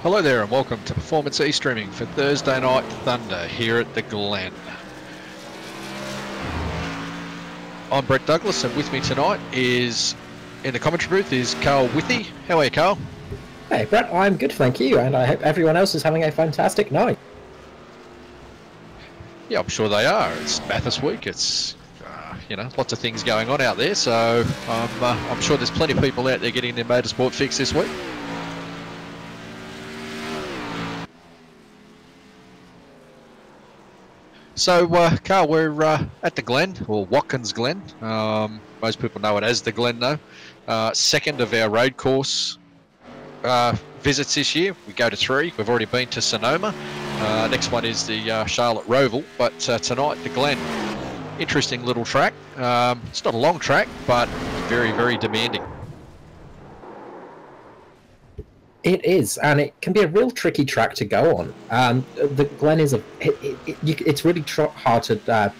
Hello there and welcome to Performance E-Streaming for Thursday Night Thunder here at the Glen. I'm Brett Douglas and with me tonight is, in the commentary booth, is Carl Withy. How are you, Carl? Hey Brett, I'm good, thank you, and I hope everyone else is having a fantastic night. Yeah, I'm sure they are. It's Bathurst week. It's lots of things going on out there, so I'm sure there's plenty of people out there getting their motorsport fix this week. So, Carl, we're at the Glen, or Watkins Glen. Most people know it as the Glen, though. Second of our road course visits this year. We go to 3. We've already been to Sonoma. Next one is the Charlotte Roval, but tonight the Glen. Interesting little track. It's not a long track, but very, very demanding. It is, and it can be a real tricky track to go on. The Glen is it's really hard to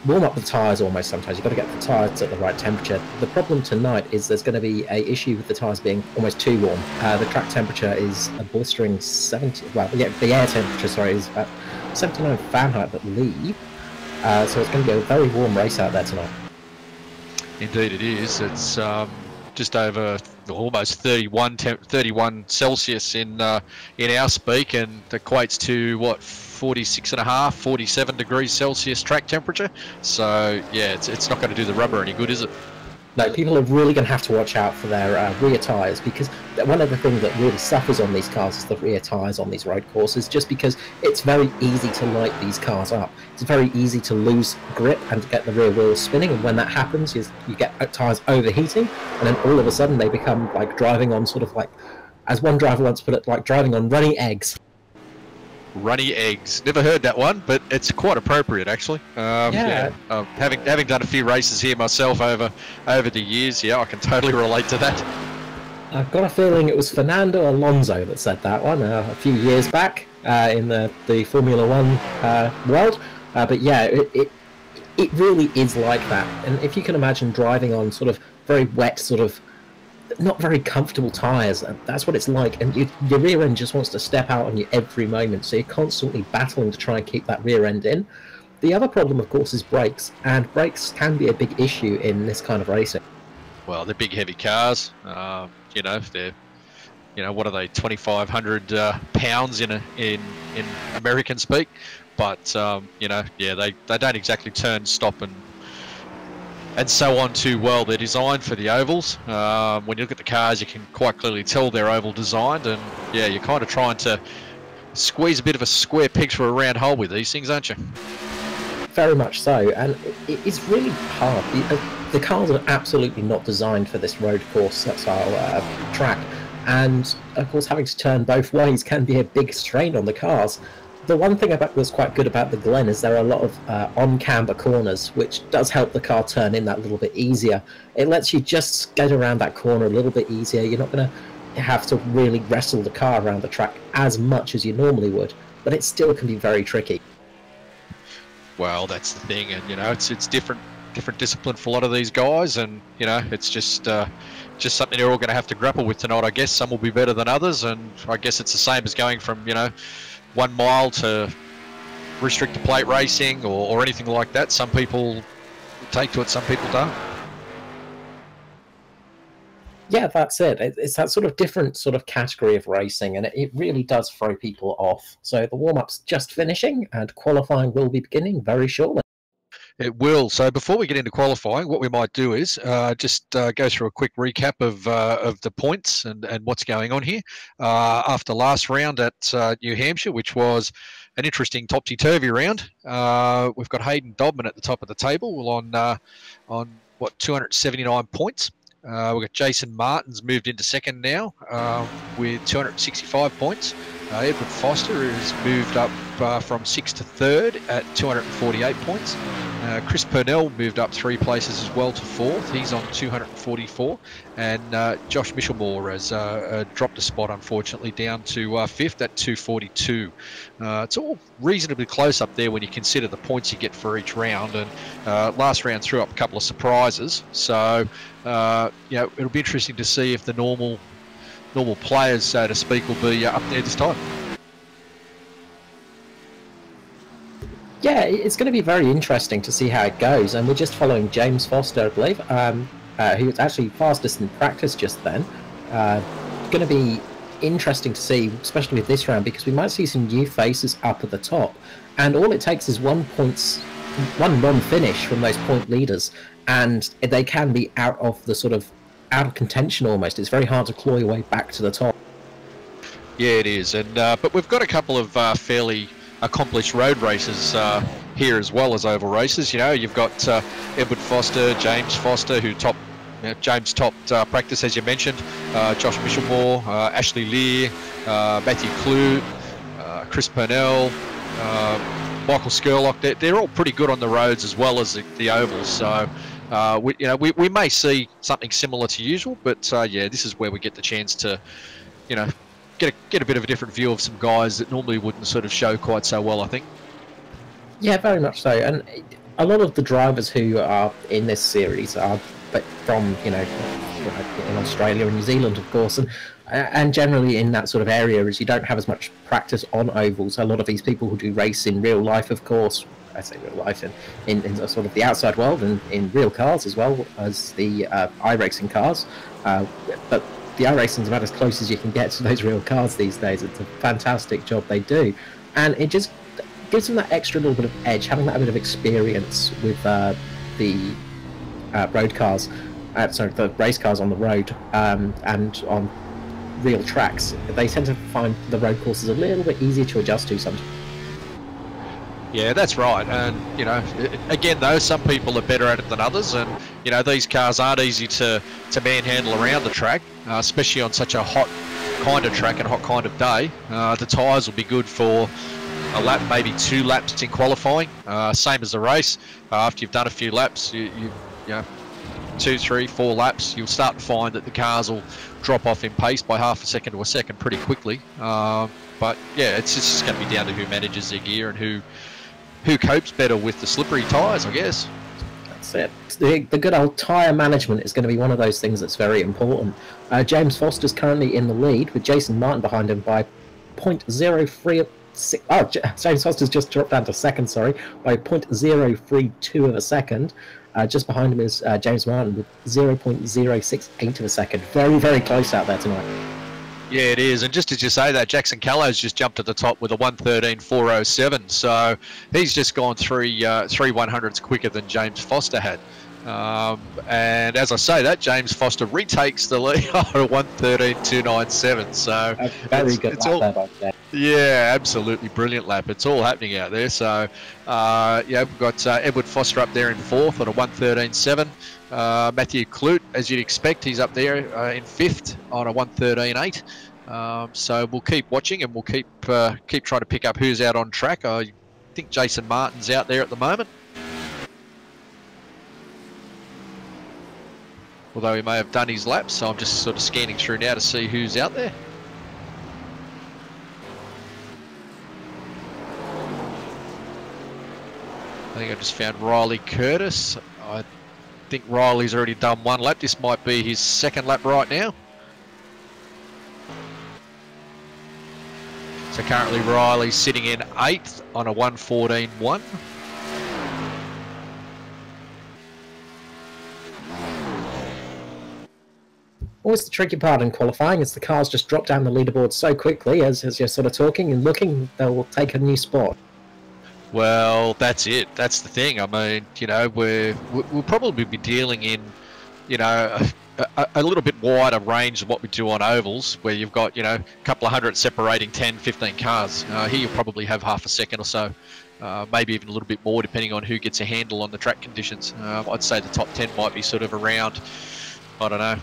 warm up the tyres almost sometimes. You've got to get the tyres at the right temperature. The problem tonight is there's going to be an issue with the tyres being almost too warm. The track temperature is a blistering 70, well, yeah, the air temperature, sorry, is about 79 Fahrenheit at leave. So it's going to be a very warm race out there tonight. Indeed it is. It's just over almost 31 Celsius in our speak, and equates to what, 46.5, 47 degrees Celsius track temperature. So yeah, it's not going to do the rubber any good, is it? No, people are really going to have to watch out for their rear tyres, because one of the things that really suffers on these cars is the rear tyres on these road courses, just because it's very easy to light these cars up. It's very easy to lose grip and to get the rear wheels spinning, and when that happens, you get tyres overheating, and then all of a sudden they become like driving on sort of like, as one driver once put it, like driving on runny eggs. Runny eggs. Never heard that one, but it's quite appropriate actually. Yeah. Having done a few races here myself over the years, yeah, I can totally relate to that. I've got a feeling it was Fernando Alonso that said that one a few years back in the Formula One world. But yeah, it really is like that. And if you can imagine driving on sort of very wet, sort of not very comfortable tyres, that's what it's like, and your rear end just wants to step out on you every moment, so you're constantly battling to try and keep that rear end in. The other problem, of course, is brakes, and brakes can be a big issue in this kind of racing. Well, they're big, heavy cars. They're, what are they, 2,500 pounds in American speak, but yeah, they don't exactly turn, stop, and so on too well. They're designed for the ovals. When you look at the cars, you can quite clearly tell they're oval designed, and yeah, you're kind of trying to squeeze a bit of a square peg through a round hole with these things, aren't you? Very much so, and it's really hard. The cars are absolutely not designed for this road course style track, and of course having to turn both ways can be a big strain on the cars. The one thing that's quite good about the Glen is there are a lot of on-camber corners, which does help the car turn in that little bit easier. It lets you just get around that corner a little bit easier. You're not going to have to really wrestle the car around the track as much as you normally would, but it still can be very tricky. Well, that's the thing, and it's different discipline for a lot of these guys, and it's just something they're all going to have to grapple with tonight. I guess some will be better than others, and I guess it's the same as going from 1 mile to restricted plate racing or anything like that. Some people take to it, some people don't. Yeah, that's it. It's that sort of different sort of category of racing, and it really does throw people off. So the warm-up's just finishing, and qualifying will be beginning very shortly. It will. So before we get into qualifying, what we might do is just go through a quick recap of the points and what's going on here. After last round at New Hampshire, which was an interesting topsy-turvy round, we've got Hayden Dobman at the top of the table on what, 279 points. We've got Jason Martin's moved into second now with 265 points. Edward Foster has moved up from 6th to 3rd at 248 points. Chris Purnell moved up 3 places as well to 4th. He's on 244. And Josh Michelmore has dropped a spot, unfortunately, down to 5th at 242. It's all reasonably close up there when you consider the points you get for each round. And last round threw up a couple of surprises. So, it'll be interesting to see if the normal normal players, so to speak, will be up there this time. Yeah, it's going to be very interesting to see how it goes, and we're just following James Foster, I believe, who was actually fastest in practice just then. Going to be interesting to see, especially with this round, because we might see some new faces up at the top, and all it takes is one non-finish from those point leaders, and they can be out of contention almost. It's very hard to claw your way back to the top. Yeah, it is, and but we've got a couple of fairly accomplished road races here as well as oval races. You know, you've got Edward Foster, James Foster, who James topped practice, as you mentioned, Josh Michelmore, Ashley Lear, Matthew Clute, Chris Purnell, Michael Skurlock. They're all pretty good on the roads as well as the ovals. So we may see something similar to usual, but yeah, this is where we get the chance to, you know, get a bit of a different view of some guys that normally wouldn't sort of show quite so well, I think. Yeah, very much so. And a lot of the drivers who are in this series are from, in Australia and New Zealand, of course, and generally in that sort of area, as you don't have as much practice on ovals. A lot of these people who do race in real life, of course, I say real life, in sort of the outside world, and in real cars as well as the iRacing cars. But the iRacing is about as close as you can get to those real cars these days. It's a fantastic job they do, and it just gives them that extra little bit of edge, having that bit of experience with the road cars, the race cars on the road, and on real tracks. They tend to find the road courses a little bit easier to adjust to sometimes. Yeah, that's right. And, you know, again, though, some people are better at it than others. And, you know, these cars aren't easy to manhandle around the track, especially on such a hot kind of track and hot kind of day. The tyres will be good for a lap, maybe 2 laps in qualifying. Same as the race. After you've done a few laps, you know, 2, 3, 4 laps, you'll start to find that the cars will drop off in pace by half a second to a second pretty quickly. But, yeah, it's just going to be down to who manages their gear and who copes better with the slippery tyres, I guess. That's it. The good old tyre management is going to be one of those things that's very important. James Foster's currently in the lead, with Jason Martin behind him by 0.036. Oh, James Foster's just dropped down to second, sorry, by 0.032 of a second. Just behind him is James Martin with 0.068 of a second. Very, very close out there tonight. Yeah, it is. And just as you say that, Jackson Callows just jumped at the top with a 1:13.407. So he's just gone three 100s quicker than James Foster had. And as I say that, James Foster retakes the lead at 1:13.297. So very good lap there. Yeah, absolutely brilliant lap. It's all happening out there. So yeah, we've got Edward Foster up there in 4th at a 1:13.7. Matthew Clute, as you'd expect, he's up there in 5th on a 1:13.8. So we'll keep watching, and we'll keep trying to pick up who's out on track. I think Jason Martin's out there at the moment, although he may have done his laps. So I'm just sort of scanning through now to see who's out there. I think I just found Riley Curtis. I think Riley's already done 1 lap. This might be his 2nd lap right now. So currently Riley's sitting in 8th on a 1:14.1. Always the tricky part in qualifying is the cars just drop down the leaderboard so quickly as you're sort of talking and looking, they'll take a new spot. Well, that's it. That's the thing. I mean, you know, we'll probably be dealing in, you know, a little bit wider range than what we do on ovals, where you've got, you know, a couple of hundred separating 10, 15 cars. Here you'll probably have half a second or so, maybe even a little bit more, depending on who gets a handle on the track conditions. I'd say the top 10 might be sort of around, I don't know,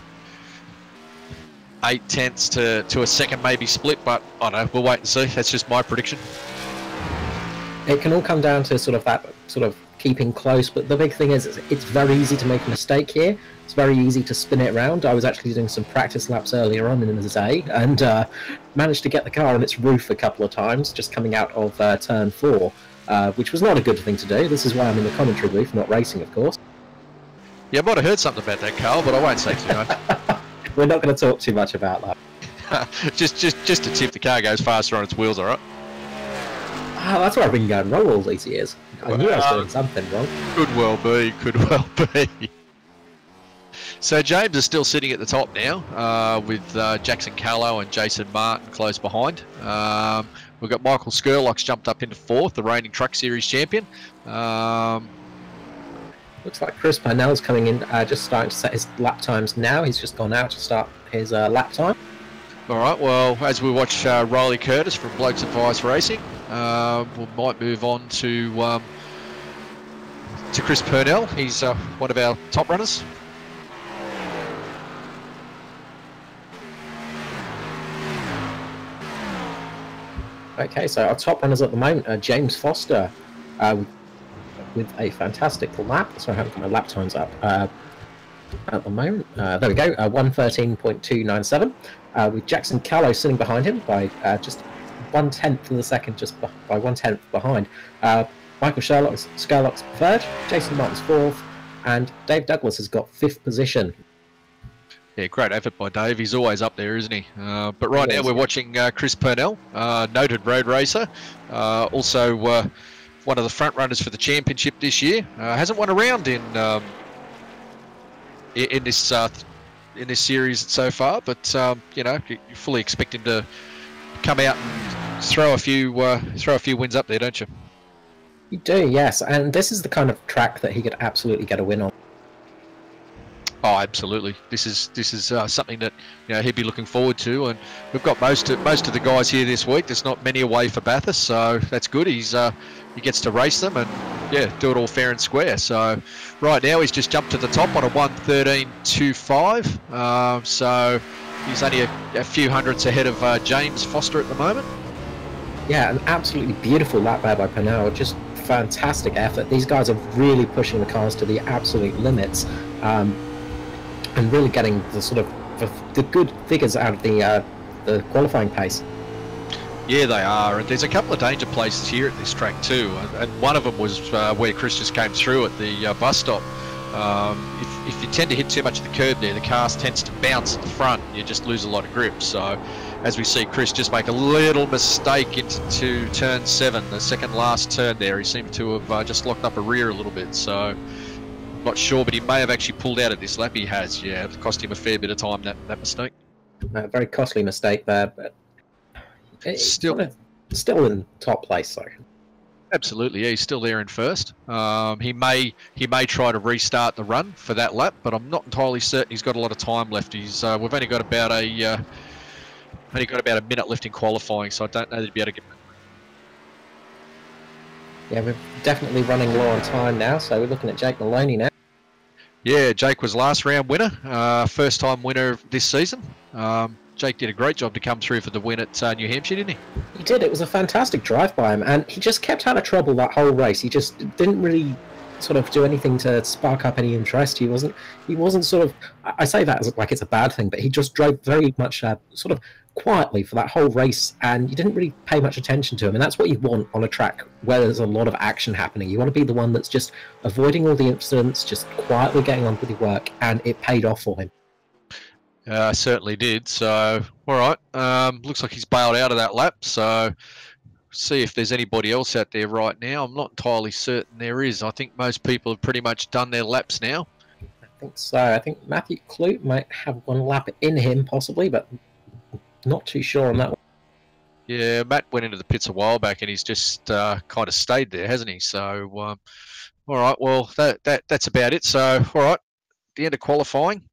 0.8 to a second maybe split, but I don't know, we'll wait and see. That's just my prediction. It can all come down to sort of that sort of keeping close, but the big thing is it's very easy to make a mistake here. It's very easy to spin it around. I was actually doing some practice laps earlier on in the day and managed to get the car on its roof a couple of times, just coming out of turn 4, which was not a good thing to do. This is why I'm in the commentary booth, not racing, of course. Yeah, I might have heard something about that, Carl, but I won't say too much. We're not going to talk too much about that. just a tip. The car goes faster on its wheels. All right. Ah, that's why I've been going wrong all these years. I knew I was doing something wrong. Could well be. Could well be. So James is still sitting at the top now, with Jackson Callow and Jason Martin close behind. We've got Michael Skurlock's jumped up into fourth, the reigning Truck Series champion. Looks like Chris Parnell's coming in, just starting to set his lap times now. He's just gone out to start his lap time. All right, well, as we watch Riley Curtis from Blokes Advice Racing, we might move on to Chris Purnell. He's one of our top runners. Okay, so our top runners at the moment are James Foster with a fantastic lap. So I haven't got my lap times up at the moment. There we go, 1:13.297. With Jackson Callow sitting behind him by just 1/10 of a second, just by 1/10 behind. Michael Skurlock's third, Jason Martin's fourth, and Dave Douglas has got fifth position. Yeah, great effort by Dave. He's always up there, isn't he? But right now we're watching Chris Purnell, noted road racer, also one of the front runners for the championship this year. Hasn't won a round in this series so far, but you know, you fully expect him to come out and throw a few wins up there, don't you? You do, yes, and this is the kind of track that he could absolutely get a win on. Oh, absolutely. This is something that, you know, he'd be looking forward to, and we've got most of the guys here this week. There's not many away for Bathurst, so that's good. He gets to race them and yeah, do it all fair and square. So right now he's just jumped to the top on a 1:13.25. So he's only a few hundredths ahead of James Foster at the moment. Yeah, an absolutely beautiful lap there by Purnell. Just fantastic effort. These guys are really pushing the cars to the absolute limits. And really getting the sort of the good figures out of the qualifying pace. Yeah, they are, and there's a couple of danger places here at this track too, and one of them was where Chris just came through at the bus stop. If you tend to hit too much of the curb there, the car tends to bounce at the front, and you just lose a lot of grip. So as we see Chris just make a little mistake into turn 7, the second last turn there, he seemed to have just locked up a rear a little bit. So not sure, but he may have actually pulled out at this lap. He has, yeah. It cost him a fair bit of time, that mistake. A very costly mistake there, but still in top place, though. Absolutely, yeah. He's still there in first. He may try to restart the run for that lap, but I'm not entirely certain. He's got a lot of time left. We've only got about a minute left in qualifying, so I don't know that he'd be able to get. Yeah, we're definitely running low on time now, so we're looking at Jake Maloney now. Yeah, Jake was last round winner, first time winner of this season. Jake did a great job to come through for the win at New Hampshire, didn't he? He did. It was a fantastic drive by him, and he just kept out of trouble that whole race. He just didn't really sort of do anything to spark up any interest. He wasn't sort of, I say that as like it's a bad thing, but he just drove very much sort of quietly for that whole race, and you didn't really pay much attention to him. And that's what you want on a track where there's a lot of action happening. You want to be the one that's just avoiding all the incidents, just quietly getting on with your work, and it paid off for him. Certainly did. So all right, looks like he's bailed out of that lap, so see if there's anybody else out there right now. I'm not entirely certain there is. I think most people have pretty much done their laps now. I think so. I think Matthew Clute might have one lap in him possibly, but not too sure on that one. Yeah, Matt went into the pits a while back, and he's just kind of stayed there, hasn't he? So, all right, well, that's about it. So, all right, the end of qualifying,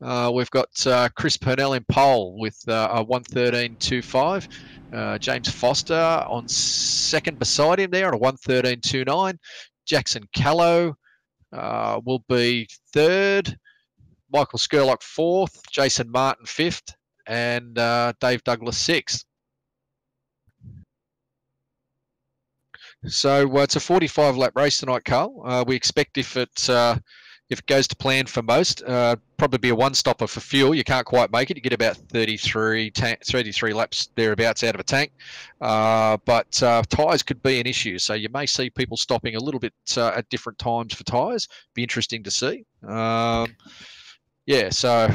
we've got Chris Purnell in pole with a 1:13.25. James Foster on second beside him there on a 1:13.29. Jackson Callow will be third. Michael Skurlock fourth. Jason Martin fifth. And Dave Douglas sixth. So it's a 45 lap race tonight, Carl. We expect if it goes to plan for most, probably be a one stopper for fuel. You can't quite make it. You get about 33 laps thereabouts out of a tank. But tyres could be an issue. So you may see people stopping a little bit at different times for tyres. Be interesting to see. Yeah, so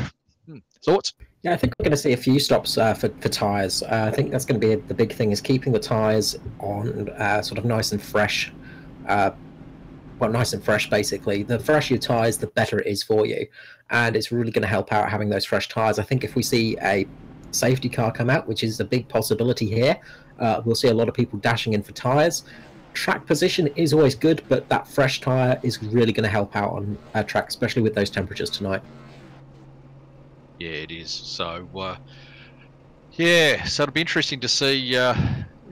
thoughts? Yeah, I think we're going to see a few stops for tyres. I think that's going to be the big thing, is keeping the tyres on sort of nice and fresh. Well, nice and fresh, basically. The fresher your tyres, the better it is for you. And it's really going to help out having those fresh tyres. I think if we see a safety car come out, which is a big possibility here, we'll see a lot of people dashing in for tyres. Track position is always good, but that fresh tyre is really going to help out on track, especially with those temperatures tonight. Yeah, it is. So, yeah, so it'll be interesting to see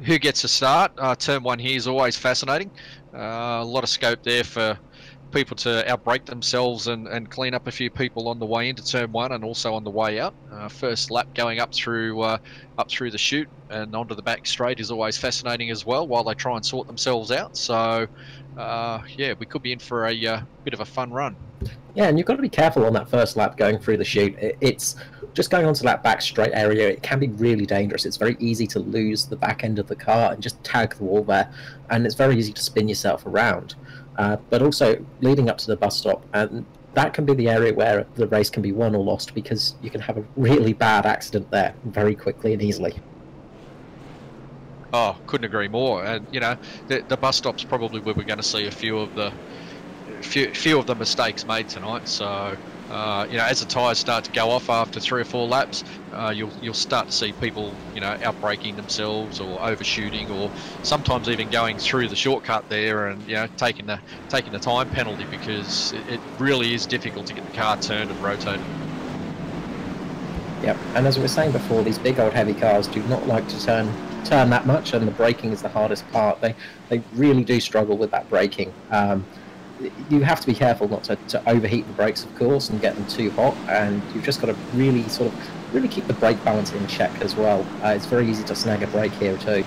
who gets a start. Turn one here is always fascinating. A lot of scope there for people to outbrake themselves and clean up a few people on the way into turn one and also on the way out. First lap going up through the chute and onto the back straight is always fascinating as well, while they try and sort themselves out. So, yeah, we could be in for a bit of a fun run. Yeah, and you've got to be careful on that first lap going through the chute. It's just going onto that back straight area. It can be really dangerous. It's very easy to lose the back end of the car and just tag the wall there, and it's very easy to spin yourself around. But also leading up to the bus stop, and that can be the area where the race can be won or lost, because you can have a really bad accident there very quickly and easily. Oh, couldn't agree more. And you know, the bus stop's probably where we're going to see a few of the mistakes made tonight. So, you know, as the tyres start to go off after 3 or 4 laps, you'll start to see people, you know, outbraking themselves or overshooting, or sometimes even going through the shortcut there and, you know, taking the time penalty, because it really is difficult to get the car turned and rotated. Yep, and as we were saying before, these big old heavy cars do not like to turn that much, and the braking is the hardest part. They really do struggle with that braking. You have to be careful not to overheat the brakes, of course, and get them too hot, and you've just got to really keep the brake balance in check as well. It's very easy to snag a brake here too.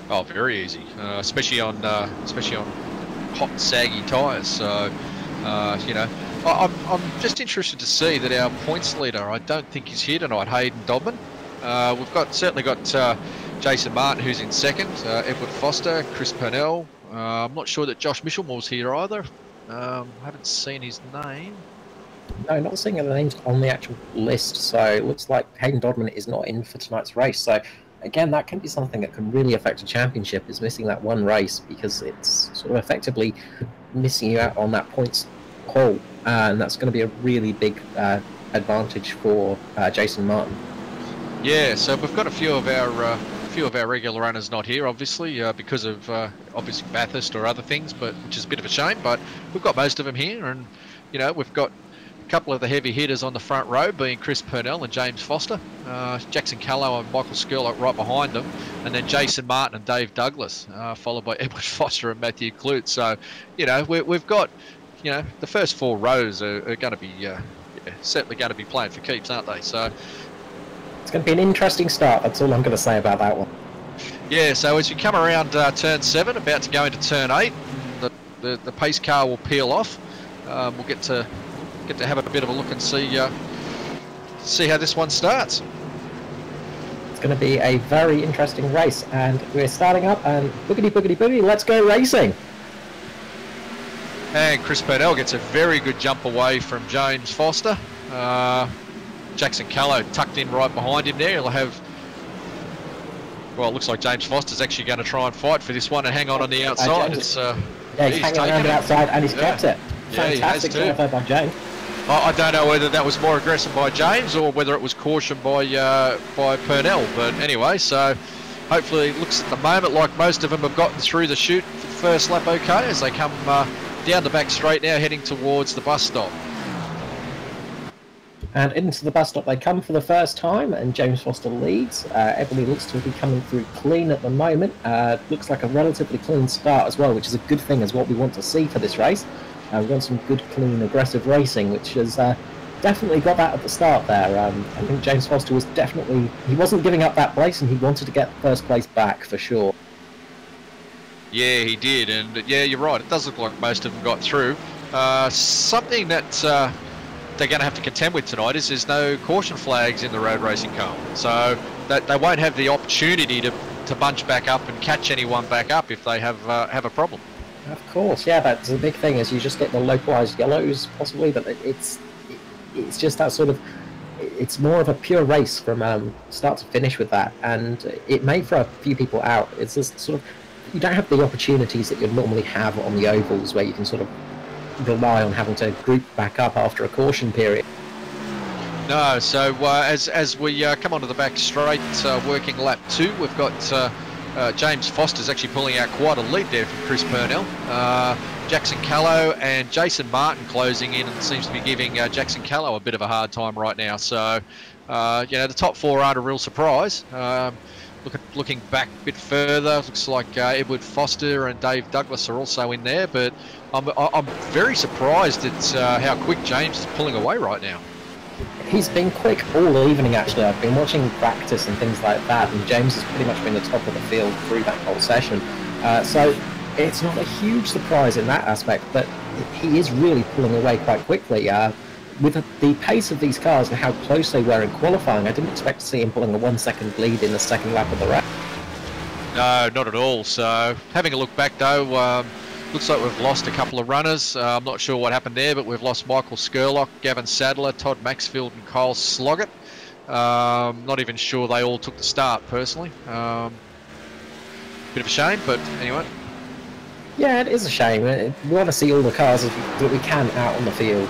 Oh, very easy, especially on hot, saggy tyres. So, you know, I'm just interested to see that our points leader, I don't think he's here tonight, Hayden Dodman. We've certainly got Jason Martin, who's in second, Edward Foster, Chris Purnell. I'm not sure that Josh Michelmore's here either. I haven't seen his name. No, not seeing the names on the actual list, so it looks like Hayden Dodman is not in for tonight's race. So, again, that can be something that can really affect a championship, is missing that one race, because it's sort of effectively missing you out on that points haul, and that's going to be a really big advantage for Jason Martin. Yeah, so we've got a few of our regular runners not here, obviously, because of obviously Bathurst or other things, but which is a bit of a shame. But we've got most of them here, and you know, we've got a couple of the heavy hitters on the front row, being Chris Purnell and James Foster, Jackson Callow and Michael Skurlock right behind them, and then Jason Martin and Dave Douglas, followed by Edward Foster and Matthew Clute. So, you know, we've got, you know, the first 4 rows are going to be certainly going to be playing for keeps, aren't they? So. It's going to be an interesting start. That's all I'm going to say about that one. Yeah, so as you come around turn 7, about to go into turn 8, the pace car will peel off. We'll get to have a bit of a look and see how this one starts. It's going to be a very interesting race, and we're starting up, and boogity boogity boogie, let's go racing. And Chris Purnell gets a very good jump away from James Foster. Jackson Callow tucked in right behind him there. He'll have, well, it looks like James Foster's actually going to try and fight for this one and hang on the outside. He's hanging around the outside, and he's kept it. Fantastic effort by James. I don't know whether that was more aggressive by James or whether it was caution by Purnell, but anyway, so hopefully it looks at the moment like most of them have gotten through the chute for the first lap okay, as they come down the back straight now, heading towards the bus stop. And into the bus stop they come for the first time, and James Foster leads. Everybody looks to be coming through clean at the moment. Looks like a relatively clean start as well, which is a good thing, as what we want to see for this race. We want some good, clean, aggressive racing, which has definitely got that at the start there. I think James Foster was he wasn't giving up that place, and he wanted to get first place back for sure. Yeah, he did, and yeah, you're right. It does look like most of them got through. Something that they're going to have to contend with tonight is there's no caution flags in the road racing car, so that they won't have the opportunity to bunch back up and catch anyone back up if they have a problem. Of course, yeah, that's the big thing, is you just get the localized yellows possibly, but it's just that sort of, it's more of a pure race from start to finish with that, and it may throw a few people out. It's just sort of, you don't have the opportunities that you normally have on the ovals, where you can sort of rely on having to group back up after a caution period. No, so as we come onto the back straight, working lap 2, we've got James Foster's actually pulling out quite a lead there from Chris Purnell. Jackson Callow and Jason Martin closing in, and seems to be giving Jackson Callow a bit of a hard time right now. So, the top 4 aren't a real surprise. Looking back a bit further, looks like Edward Foster and Dave Douglas are also in there, but I'm very surprised at how quick James is pulling away right now. He's been quick all evening, actually. I've been watching practice and things like that, and James has pretty much been the top of the field through that whole session. So it's not a huge surprise in that aspect, but he is really pulling away quite quickly. With the pace of these cars and how close they were in qualifying, I didn't expect to see him pulling a 1 second lead in the second lap of the race. No, not at all. So having a look back though, looks like we've lost a couple of runners. I'm not sure what happened there, but we've lost Michael Skurlock, Gavin Sadler, Todd Maxfield and Kyle Sloggett. Not even sure they all took the start, personally. Bit of a shame, but anyway. Yeah, it is a shame. We want to see all the cars that we can out on the field.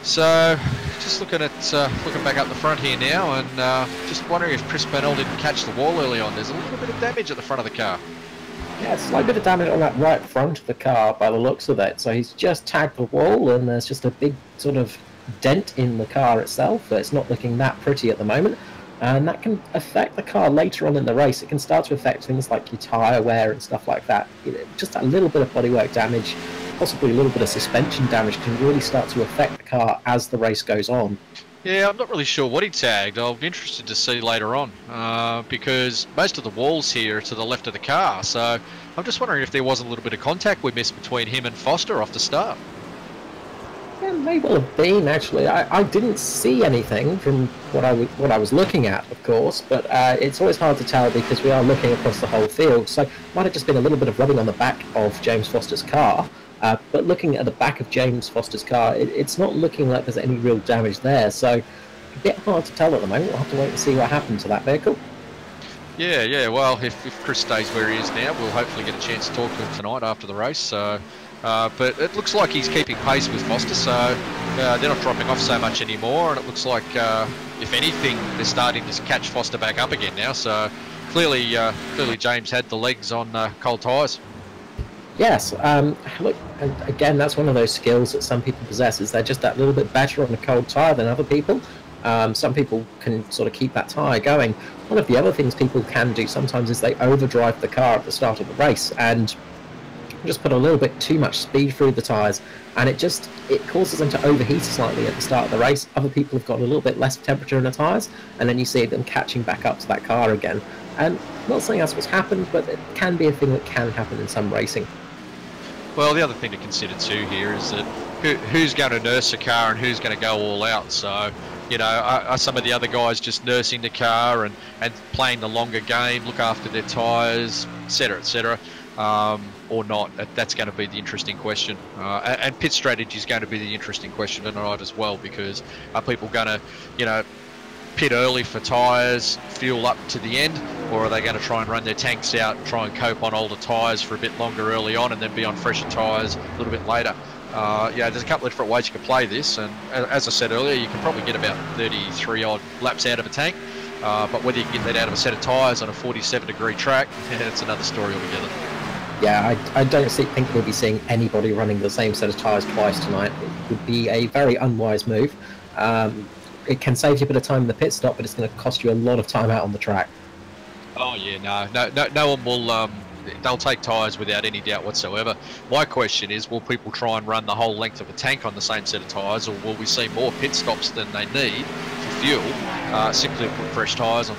So, just looking back up the front here now, and just wondering if Chris Purnell didn't catch the wall early on. There's a little bit of damage at the front of the car. Yeah, it's a slight bit of damage on that right front of the car by the looks of it. So he's just tagged the wall, and there's just a big sort of dent in the car itself. But it's not looking that pretty at the moment, and that can affect the car later on in the race. It can start to affect things like your tyre wear and stuff like that. Just a little bit of bodywork damage, possibly a little bit of suspension damage, can really start to affect the car as the race goes on. Yeah, I'm not really sure what he tagged. I'll be interested to see later on, because most of the walls here are to the left of the car, so I'm just wondering if there wasn't a little bit of contact we missed between him and Foster off the start. Yeah, may well have been, actually. I didn't see anything from what I was looking at, of course, but it's always hard to tell because we are looking across the whole field, so it might have just been a little bit of rubbing on the back of James Foster's car. But looking at the back of James Foster's car, it's not looking like there's any real damage there, so a bit hard to tell at the moment. We'll have to wait and see what happened to that vehicle. Yeah, well, if Chris stays where he is now, we'll hopefully get a chance to talk to him tonight after the race. So, but it looks like he's keeping pace with Foster, so they're not dropping off so much anymore, and it looks like, if anything, they're starting to catch Foster back up again now, so clearly James had the legs on cold tyres. Yes, look, and again, that's one of those skills that some people possess, is they're just that little bit better on a cold tyre than other people. Some people can sort of keep that tyre going. One of the other things people can do sometimes is they overdrive the car at the start of the race and just put a little bit too much speed through the tyres, and it causes them to overheat slightly at the start of the race. Other people have got a little bit less temperature in the tyres, and then you see them catching back up to that car again. And not saying that's what's happened, but it can be a thing that can happen in some racing. Well, the other thing to consider too here is that who's going to nurse the car and who's going to go all out. So, are some of the other guys just nursing the car and playing the longer game, look after their tyres, etc., or not? That's going to be the interesting question. And pit strategy is going to be the interesting question tonight as well, because are people going to, pit early for tyres, fuel up to the end, or are they going to try and run their tanks out and try and cope on older tyres for a bit longer early on and then be on fresher tyres a little bit later? There's a couple of different ways you can play this, and as I said earlier, you can probably get about 33 odd laps out of a tank, but whether you can get that out of a set of tyres on a 47-degree track, it's another story altogether. Yeah, I don't think we'll be seeing anybody running the same set of tyres twice tonight. It would be a very unwise move. It can save you a bit of time in the pit stop, but it's going to cost you a lot of time out on the track. Oh yeah, no one will. They'll take tyres without any doubt whatsoever. My question is, will people try and run the whole length of a tank on the same set of tyres, or will we see more pit stops than they need for fuel, simply to put fresh tyres on?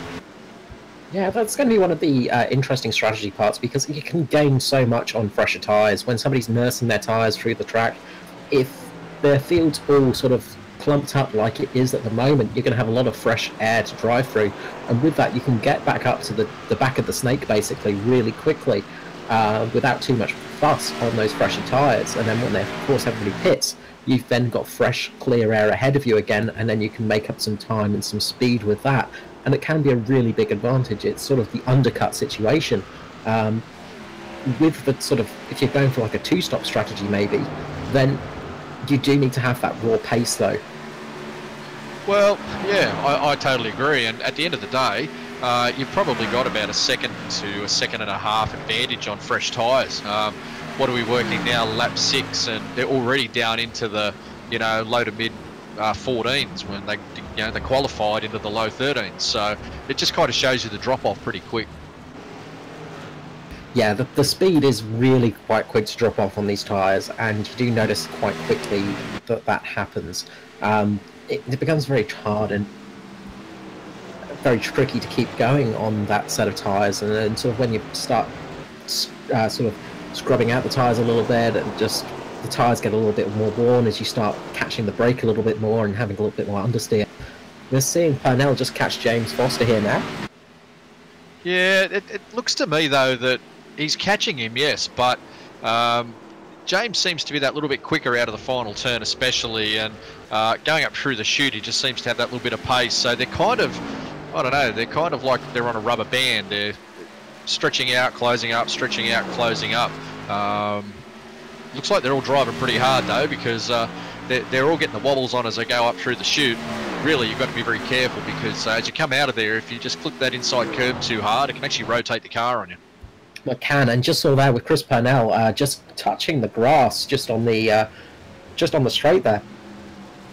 Yeah, that's going to be one of the interesting strategy parts, because you can gain so much on fresher tyres. When somebody's nursing their tyres through the track, if their field's all sort of clumped up like it is at the moment, you're going to have a lot of fresh air to drive through, and with that you can get back up to the back of the snake basically really quickly, without too much fuss on those fresher tyres. And then when they force everybody pits, you've then got fresh, clear air ahead of you again, and then you can make up some time and some speed with that. And it can be a really big advantage. It's sort of the undercut situation. With the sort of, if you're going for like a two-stop strategy maybe, then you do need to have that raw pace though. Well, yeah, I totally agree. And at the end of the day, you've probably got about a second to a second and a half advantage on fresh tyres. What are we working now? Lap 6, and they're already down into the, you know, low to mid 14s when they, you know, they qualified into the low 13s. So it just kind of shows you the drop off pretty quick. Yeah, the speed is really quite quick to drop off on these tyres, and you do notice quite quickly that that happens. It becomes very hard and very tricky to keep going on that set of tyres, and then sort of when you start sort of scrubbing out the tyres a little bit, and just the tyres get a little bit more worn as you start catching the brake a little bit more and having a little bit more understeer. We're seeing Purnell just catch James Foster here now. Yeah, it looks to me though that he's catching him, yes, but James seems to be that little bit quicker out of the final turn especially, and going up through the chute he just seems to have that little bit of pace. So they're kind of, I don't know, they're kind of like they're on a rubber band. They're stretching out, closing up, stretching out, closing up. Looks like they're all driving pretty hard though, because they're all getting the wobbles on as they go up through the chute. Really, you've got to be very careful, because as you come out of there, if you just clip that inside curb too hard, it can actually rotate the car on you. It can, and just saw that with Chris Purnell just touching the grass just on the straight there,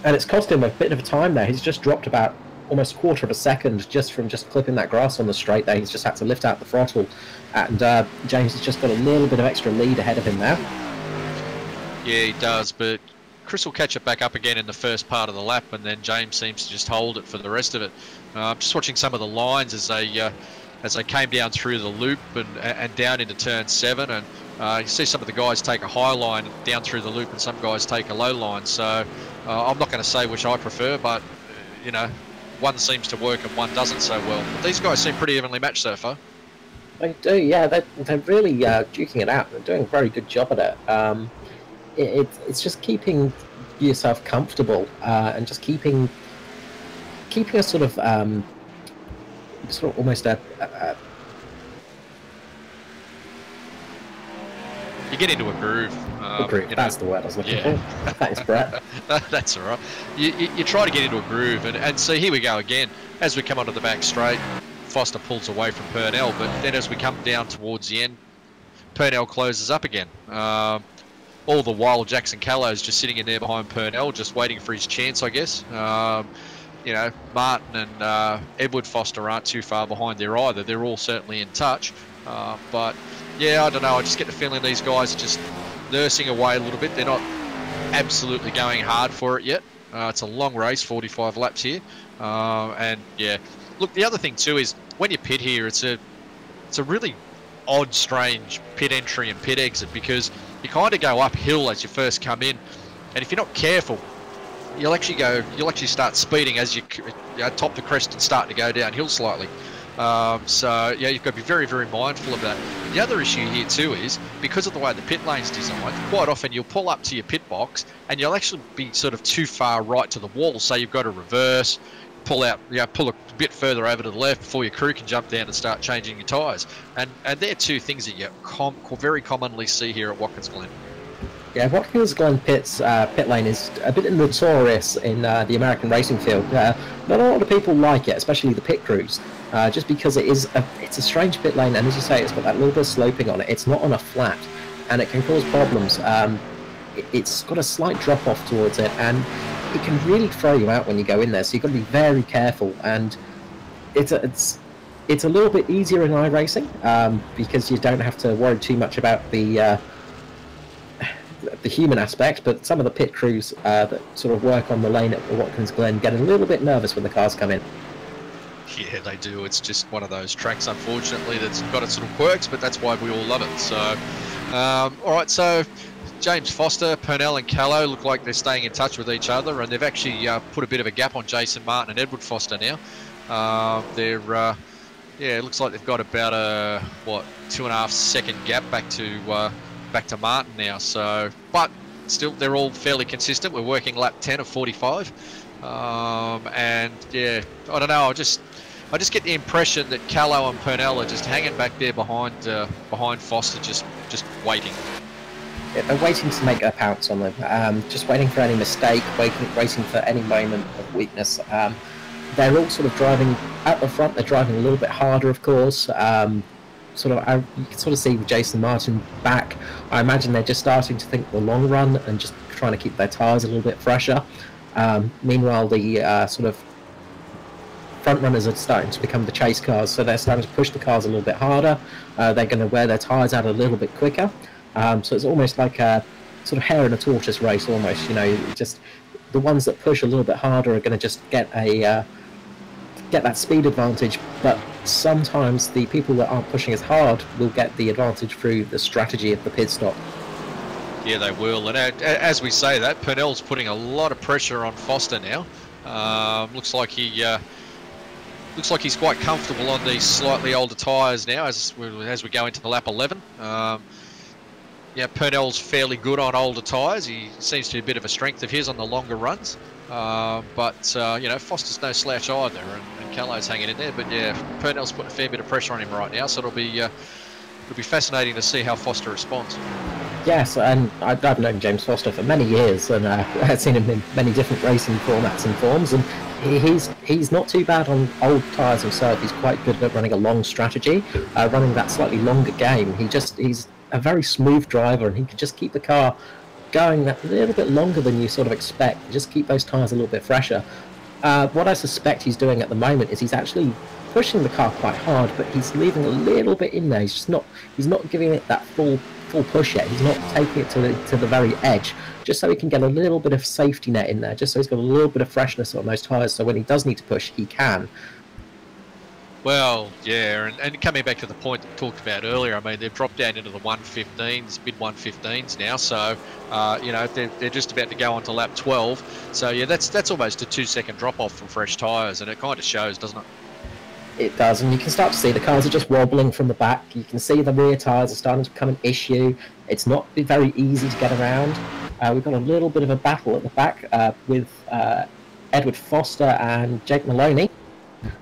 and it's cost him a bit of time there. He's just dropped about almost a quarter of a second just from just clipping that grass on the straight there. He's just had to lift out the throttle, and James has just got a little bit of extra lead ahead of him now. Yeah, he does, but Chris will catch it back up again in the first part of the lap, and then James seems to just hold it for the rest of it. Just watching some of the lines as they came down through the loop and down into turn 7, and you see some of the guys take a high line down through the loop and some guys take a low line. So I'm not going to say which I prefer, but you know, one seems to work and one doesn't so well. But these guys seem pretty evenly matched so far. They do, yeah. They're really duking it out. They're doing a very good job at it. It's just keeping yourself comfortable and just keeping a sort of almost a you get into a groove. That's the word I was looking for. Thanks, Brett. That's all right. You try to get into a groove, and so here we go again. As we come onto the back straight, Foster pulls away from Purnell, but then as we come down towards the end, Purnell closes up again. All the while, Jackson Callow's just sitting in there behind Purnell, just waiting for his chance, I guess. You know, Martin and Edward Foster aren't too far behind there either. They're all certainly in touch. But, yeah, I don't know. I just get the feeling these guys are just nursing away a little bit. They're not absolutely going hard for it yet. It's a long race, 45 laps here. And, yeah. Look, the other thing, too, is when you pit here, it's a really odd, strange pit entry and pit exit, because you kind of go uphill as you first come in, and if you're not careful, you'll actually start speeding as you top the crest and start to go downhill slightly. So yeah, you've got to be very, very mindful of that. The other issue here too is, because of the way the pit lane's designed, quite often you'll pull up to your pit box and you'll actually be sort of too far right to the wall, so you've got to reverse, pull a bit further over to the left before your crew can jump down and start changing your tyres. And they're two things that you very commonly see here at Watkins Glen. Yeah, Watkins Glen pit lane is a bit notorious in the American racing field. Not a lot of people like it, especially the pit crews, just because it's a strange pit lane, and as you say, it's got that little bit of sloping on it. It's not on a flat, and it can cause problems. It's got a slight drop off towards it, and it can really throw you out when you go in there. So you've got to be very careful, and it's a little bit easier in iRacing because you don't have to worry too much about the human aspect, but some of the pit crews that sort of work on the lane at Watkins Glen get a little bit nervous when the cars come in. Yeah, they do. It's just one of those tracks, unfortunately, that's got its little quirks, but that's why we all love it. So, all right, so James Foster, Purnell and Callow look like they're staying in touch with each other, and they've actually put a bit of a gap on Jason Martin and Edward Foster now. Yeah, it looks like they've got about a 2.5 second gap back to Martin now. So, but still they're all fairly consistent. We're working lap 10 of 45, and yeah, I don't know. I just get the impression that Callow and Purnell are just hanging back there behind Foster, just waiting. Yeah, they're waiting to make a pounce on them, just waiting for any mistake, waiting for any moment of weakness. They're all sort of driving at the front. They're driving a little bit harder, of course. You can sort of see Jason Martin back. I imagine they're just starting to think the long run and just trying to keep their tyres a little bit fresher. Meanwhile, the sort of front runners are starting to become the chase cars, so they're starting to push the cars a little bit harder. They're going to wear their tyres out a little bit quicker. So it's almost like a sort of hare and a tortoise race, almost. You know, just the ones that push a little bit harder are going to just get that speed advantage. But sometimes the people that aren't pushing as hard will get the advantage through the strategy of the pit stop. Yeah, they will. And as we say that, Purnell's putting a lot of pressure on Foster now. Looks like he's quite comfortable on these slightly older tyres now as we go into lap 11. Yeah, Purnell's fairly good on older tyres. He seems to be a bit of a strength of his on the longer runs. But you know, Foster's no slouch either, and Callow's hanging in there. But yeah, Purnell's putting a fair bit of pressure on him right now, so it'll be fascinating to see how Foster responds. Yes, and I've known James Foster for many years, and I've seen him in many different racing formats and forms, and he's not too bad on old tyres himself. He's quite good at running a long strategy, running that slightly longer game. He's a very smooth driver, and he can just keep the car going that little bit longer than you sort of expect. Just keep those tyres a little bit fresher. What I suspect he's doing at the moment is he's actually pushing the car quite hard, but he's leaving a little bit in there. He's not giving it that full push yet. He's not taking it to the very edge, just so he can get a little bit of safety net in there, just so he's got a little bit of freshness on those tyres, so when he does need to push, he can. Well, yeah, and coming back to the point that we talked about earlier, I mean, they've dropped down into the 115s, mid 115s now, so you know, they're just about to go on to lap 12. So yeah, that's almost a 2-second drop off from fresh tyres, and it kind of shows, doesn't it? It does, and you can start to see the cars are just wobbling from the back. You can see the rear tyres are starting to become an issue. It's not very easy to get around. We've got a little bit of a battle at the back with Edward Foster and Jake Maloney.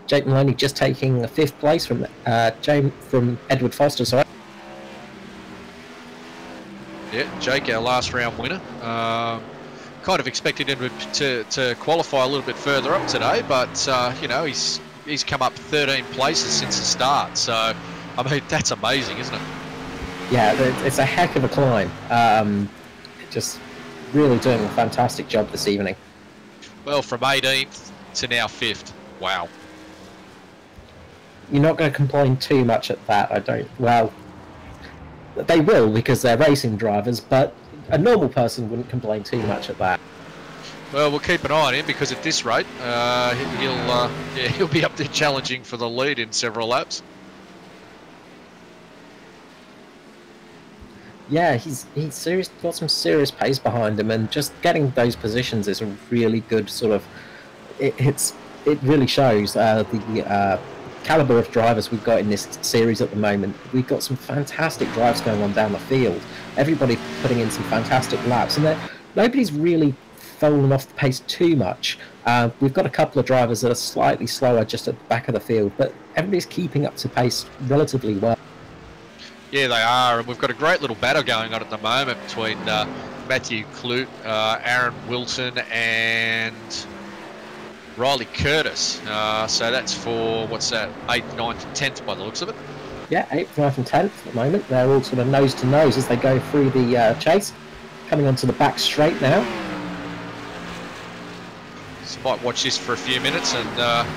Jake Maloney just taking the 5th place from Edward Foster, sorry. Yeah, Jake, our last round winner. Kind of expected him to qualify a little bit further up today, but you know, he's come up 13 places since the start. So, I mean, that's amazing, isn't it? Yeah, it's a heck of a climb. Just really doing a fantastic job this evening. Well, from 18th to now 5th. Wow. You're not going to complain too much at that, I don't. Well, they will because they're racing drivers, but a normal person wouldn't complain too much at that. Well, we'll keep an eye on him because at this rate, he'll be up there challenging for the lead in several laps. Yeah, he's got some serious pace behind him, and just getting those positions is a really good sort of. It really shows the caliber of drivers we've got in this series at the moment. We've got some fantastic drives going on down the field. Everybody putting in some fantastic laps, and nobody's really fallen off the pace too much. We've got a couple of drivers that are slightly slower just at the back of the field, but everybody's keeping up to pace relatively well. Yeah, they are, and we've got a great little battle going on at the moment between Matthew Clute, Aaron Wilton, and Riley Curtis. So that's for, what's that, 8th, 9th, and 10th by the looks of it. Yeah, 8th, 9th, and 10th at the moment. They're all sort of nose to nose as they go through the chase. Coming onto the back straight now. So might watch this for a few minutes and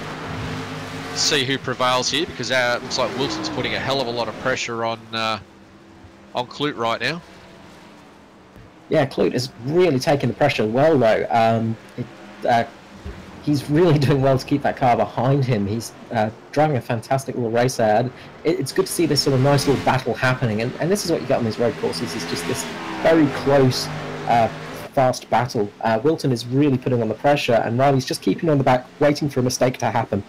see who prevails here, because it looks like Wilson's putting a hell of a lot of pressure on Clute right now. Yeah, Clute is really taking the pressure well, though. He's really doing well to keep that car behind him. He's driving a fantastic little race there. And it's good to see this sort of nice little battle happening. And this is what you get on these road courses, is just this very close, fast battle. Wilton is really putting on the pressure, and Riley's just keeping on the back, waiting for a mistake to happen.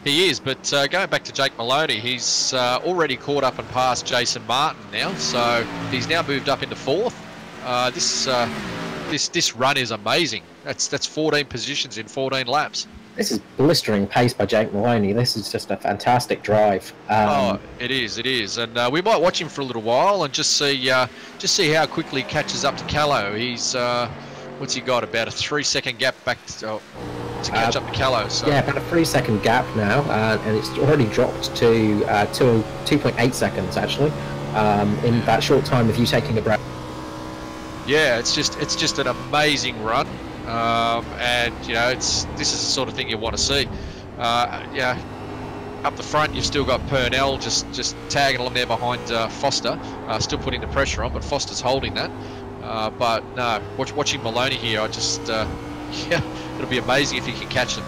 He is, but going back to Jake Maloney, he's already caught up and passed Jason Martin now, so he's now moved up into 4th. This run is amazing. That's 14 positions in 14 laps. This is blistering pace by Jake Maloney. This is just a fantastic drive. It is, and we might watch him for a little while and just see how quickly he catches up to Callow. He's what's he got? About a 3-second gap back to catch up to Callow. So. Yeah, about a 3-second gap now, and it's already dropped to 2.8 seconds actually in that short time of you taking a break. Yeah, it's just an amazing run. And you know, this is the sort of thing you want to see. Yeah, up the front you've still got Purnell just tagging along there behind Foster, still putting the pressure on, but Foster's holding that. But no, watching Maloney here, I just yeah, it'll be amazing if he can catch them.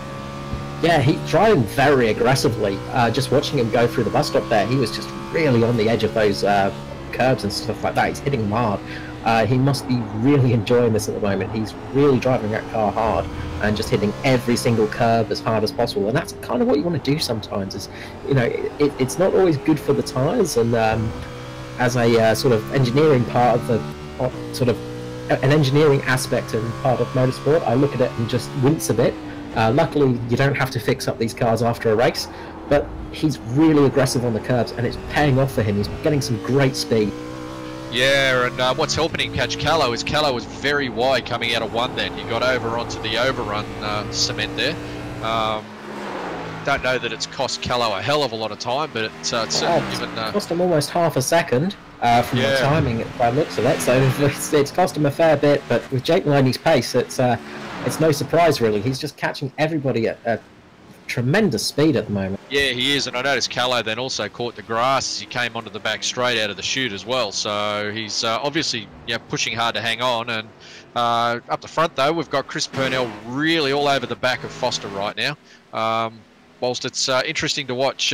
Yeah, he's driving very aggressively. Just watching him go through the bus stop there, he was just really on the edge of those curbs and stuff like that. He's hitting them hard. He must be really enjoying this at the moment. He's really driving that car hard and just hitting every single curb as hard as possible. And that's kind of what you want to do sometimes. Is, you know, it's not always good for the tyres. And as a sort of engineering part of the sort of an engineering aspect and part of motorsport, I look at it and just wince a bit. Luckily, you don't have to fix up these cars after a race, but he's really aggressive on the curbs, and it's paying off for him. He's getting some great speed. Yeah, and what's helping him catch Callow is Callow was very wide coming out of one then. He got over onto the overrun cement there. Don't know that it's cost Callow a hell of a lot of time, but it's certainly given... cost him almost half a second from the timing by the looks of it, so it's cost him a fair bit, but with Jake Maloney's pace, it's no surprise really. He's just catching everybody at tremendous speed at the moment. Yeah, he is, and I noticed Callow then also caught the grass as he came onto the back straight out of the chute as well. So he's obviously pushing hard to hang on. And up the front though, we've got Chris Purnell really all over the back of Foster right now. Whilst it's interesting to watch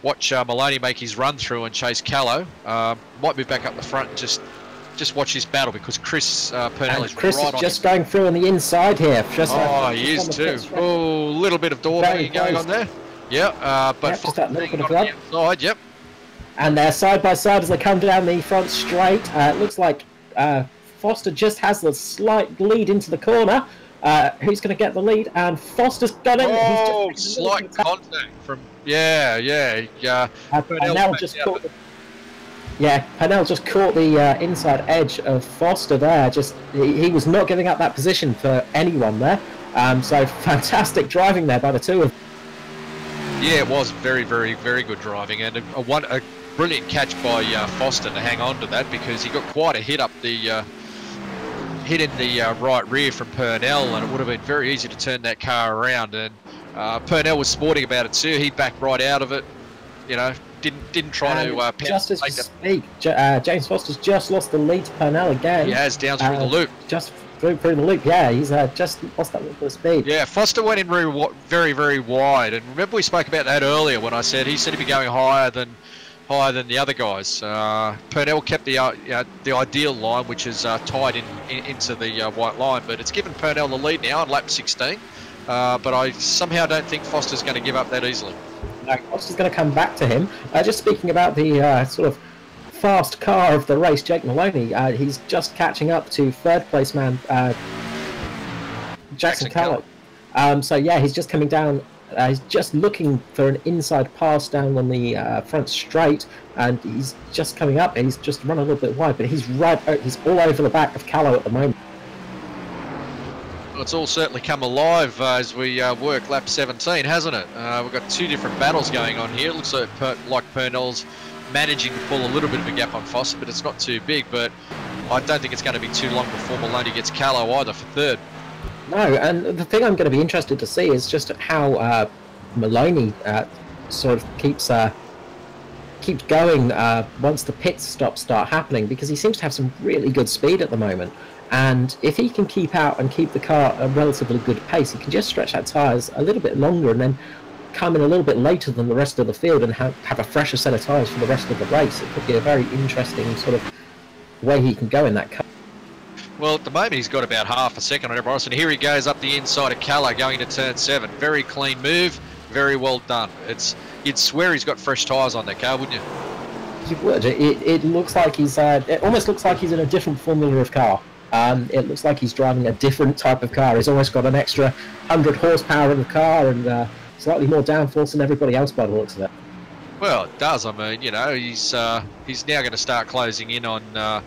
Maloney make his run through and chase Callow, might move back up the front and just watch this battle, because Chris Purnell is Chris right is on just him. going through on the inside here. He is too. Oh, a little bit of door banging going on there. Yeah, but just that little bit of on blood. the outside, yep. And they're side by side as they come down the front straight. It looks like Foster just has the slight lead into the corner. Who's going to get the lead? And Foster's got it. Oh, slight contact from... Yeah. Purnell just caught... Purnell just caught the inside edge of Foster there. He was not giving up that position for anyone there. So fantastic driving there by the two of them. Yeah, it was very, very, very good driving, and a brilliant catch by Foster to hang on to that, because he got quite a hit up the hit in the right rear from Purnell, and it would have been very easy to turn that car around. And Purnell was sporting about it too. He backed right out of it. You know, didn't try to just as we speak, James Foster's just lost the lead to Purnell again. He has, down through the loop. Just through the loop, yeah. He's just lost that little bit of speed. Yeah, Foster went in very, very wide, and remember we spoke about that earlier when I said he said he'd be going higher than the other guys. Purnell kept the ideal line, which is tied into the white line, but it's given Purnell the lead now on lap 16. But I somehow don't think Foster's going to give up that easily. No, Foster's going to come back to him. Just speaking about the sort of fast car of the race, Jake Maloney, he's just catching up to third place man Jackson Callow. So yeah, he's just coming down. He's just looking for an inside pass down on the front straight, and he's just coming up. He's just run a little bit wide, but he's he's all over the back of Callow at the moment. Well, it's all certainly come alive as we work lap 17, hasn't it? We've got two different battles going on here. It looks like Purnell's managing to pull a little bit of a gap on Foster, but it's not too big. But I don't think it's going to be too long before Maloney gets Callow either for third. No, and the thing I'm going to be interested to see is just how Maloney sort of keeps going once the pit stops start happening, because he seems to have some really good speed at the moment. And if he can keep out and keep the car at a relatively good pace, he can just stretch out tyres a little bit longer and then come in a little bit later than the rest of the field and have a fresher set of tyres for the rest of the race. It could be a very interesting sort of way he can go in that car. Well, at the moment he's got about half a second on everyone else, and here he goes up the inside of Callow going to turn 7. Very clean move, very well done. You'd swear he's got fresh tyres on that car, wouldn't you? You would. It looks like he's. It almost looks like he's in a different formula of car. It looks like he's driving a different type of car. He's almost got an extra 100 horsepower in the car and slightly more downforce than everybody else by the looks of it. Well, it does. I mean, you know, he's now going to start closing in on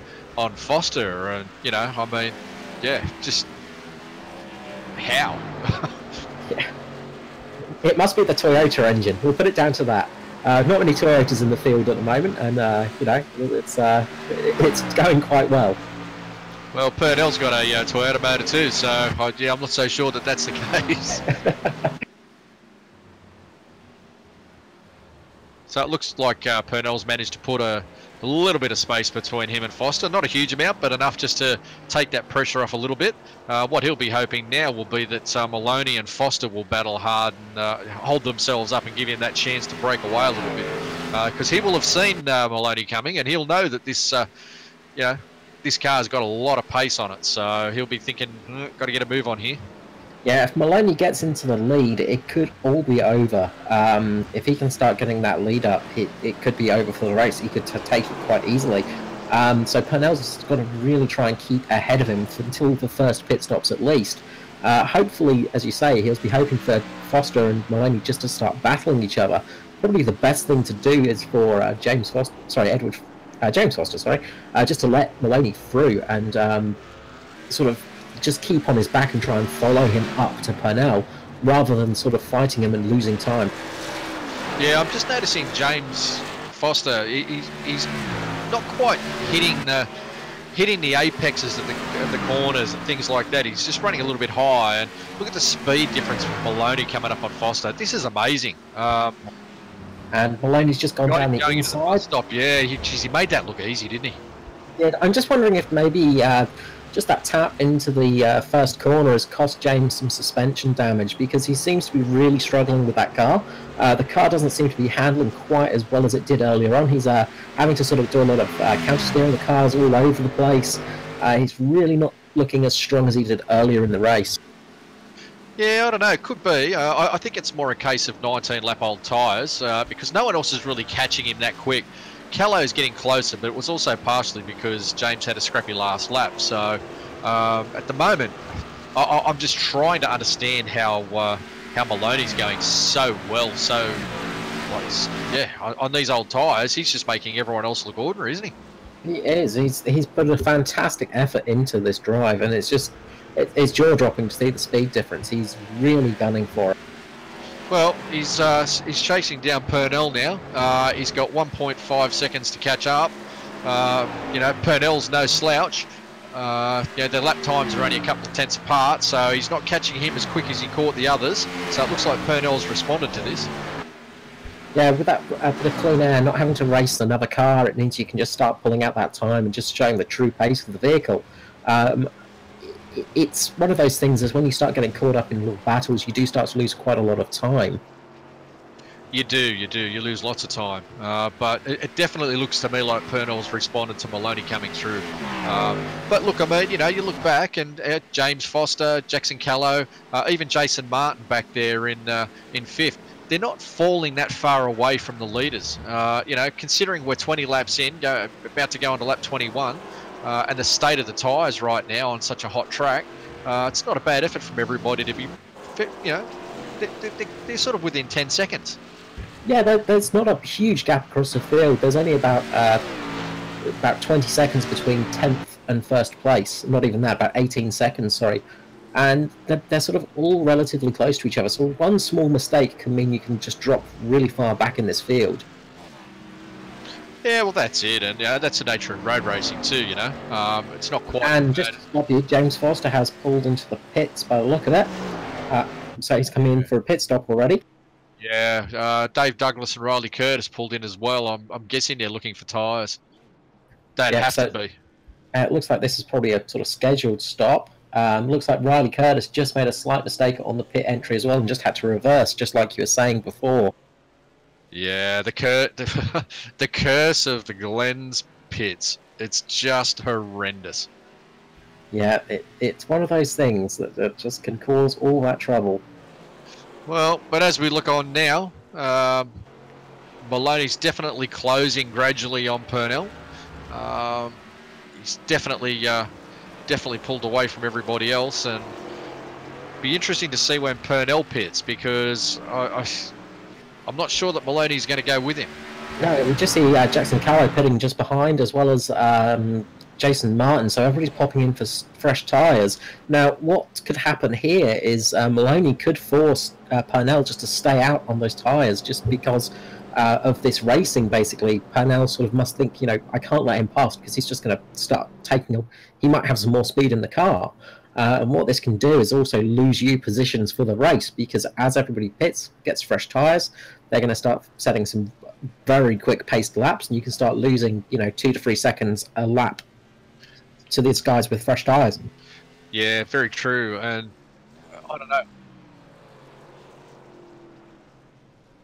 Foster, and you know, I mean, yeah, just how? Yeah. It must be the Toyota engine. We'll put it down to that. Not many Toyotas in the field at the moment, and you know, it's going quite well. Well, Purnell's got a Toyota motor too, so yeah, I'm not so sure that that's the case. So it looks like Purnell's managed to put a little bit of space between him and Foster. Not a huge amount, but enough just to take that pressure off a little bit. What he'll be hoping now will be that Maloney and Foster will battle hard and hold themselves up and give him that chance to break away a little bit. Because he will have seen Maloney coming, and he'll know that this, you know, this car's got a lot of pace on it. So he'll be thinking, got to get a move on here. Yeah, if Maloney gets into the lead, it could all be over. If he can start getting that lead up, it could be over for the race. He could take it quite easily. So Purnell's got to really try and keep ahead of him until the first pit stops at least. Hopefully, as you say, he'll be hoping for Foster and Maloney just to start battling each other. Probably the best thing to do is for James Foster, just to let Maloney through and sort of just keep on his back and try and follow him up to Purnell rather than sort of fighting him and losing time. Yeah, I'm just noticing James Foster, he's not quite hitting the apexes of the corners and things like that. He's just running a little bit high, and look at the speed difference from Maloney coming up on Foster. This is amazing. And Maloney's just gone down the inside. Stop, yeah, he made that look easy, didn't he? Yeah, I'm just wondering if maybe just that tap into the first corner has cost James some suspension damage, because he seems to be really struggling with that car. The car doesn't seem to be handling quite as well as it did earlier on. He's having to sort of do a lot of counter steering. The car's all over the place. He's really not looking as strong as he did earlier in the race. Yeah, I don't know. It could be. I think it's more a case of 19-lap-old tyres because no one else is really catching him that quick. Callow's getting closer, but it was also partially because James had a scrappy last lap. So at the moment, I'm just trying to understand how Maloney's going so well. So, on these old tyres, he's just making everyone else look ordinary, isn't he? He is. He's put a fantastic effort into this drive, and it's just it's jaw-dropping to see the speed difference. He's really gunning for it. Well, he's chasing down Purnell now. He's got 1.5 seconds to catch up. You know, Purnell's no slouch. Yeah, the lap times are only a couple of tenths apart, so he's not catching him as quick as he caught the others. So it looks like Purnell's responded to this. Yeah, with that bit of clean air, not having to race another car, it means you can just start pulling out that time and just showing the true pace of the vehicle. It's one of those things, is when you start getting caught up in little battles, you do start to lose quite a lot of time. You do. You lose lots of time. But it definitely looks to me like Purnell's responded to Maloney coming through. But look, I mean, you know, you look back and James Foster, Jackson Callow, even Jason Martin back there in fifth. They're not falling that far away from the leaders. You know, considering we're 20 laps in, about to go on to lap 21, and the state of the tyres right now on such a hot track, it's not a bad effort from everybody to be, you know, they're sort of within 10 seconds. Yeah, there's not a huge gap across the field. There's only about 20 seconds between 10th and first place. Not even that, about 18 seconds, sorry. And they're sort of all relatively close to each other. So one small mistake can mean you can just drop really far back in this field. Yeah, well, that's it, and that's the nature of road racing too, you know. It's not quite. And just to stop you, James Foster has pulled into the pits by the look of it. So he's come in for a pit stop already. Yeah, Dave Douglas and Riley Curtis pulled in as well. I'm guessing they're looking for tyres. They'd have to be. It looks like this is probably a sort of scheduled stop. Looks like Riley Curtis just made a slight mistake on the pit entry as well and just had to reverse, just like you were saying before. Yeah, the curse of the Glen's pits. It's just horrendous. Yeah, it's one of those things that just can cause all that trouble. Well, but as we look on now, Maloney's definitely closing gradually on Purnell. He's definitely pulled away from everybody else, and be interesting to see when Purnell pits, because I'm not sure that Maloney's going to go with him. No, we just see Jackson Callow pitting just behind, as well as Jason Martin, so everybody's popping in for fresh tyres. Now, what could happen here is Maloney could force Purnell just to stay out on those tyres, just because of this racing, basically. Purnell sort of must think, you know, I can't let him pass, because he's just going to start taking... He might have some more speed in the car. And what this can do is also lose you positions for the race, because as everybody pits, gets fresh tyres, they're going to start setting some very quick paced laps, and you can start losing, you know, 2 to 3 seconds a lap to these guys with fresh tyres. Yeah, very true. And I don't know.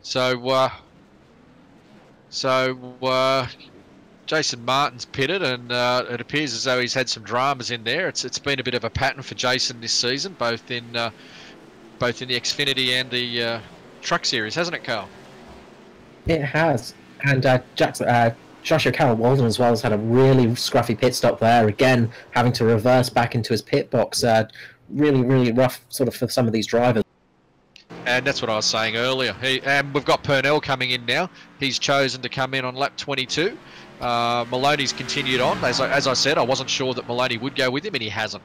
So Jason Martin's pitted, and it appears as though he's had some dramas in there. It's been a bit of a pattern for Jason this season, both in the Xfinity and the Truck Series, hasn't it, Carl? It has. And Joshua Carroll-Walden as well has had a really scruffy pit stop there, again having to reverse back into his pit box. Really, really rough sort of for some of these drivers. And that's what I was saying earlier. And we've got Purnell coming in now. He's chosen to come in on lap 22. Maloney's continued on. As I said, I wasn't sure that Maloney would go with him, and he hasn't.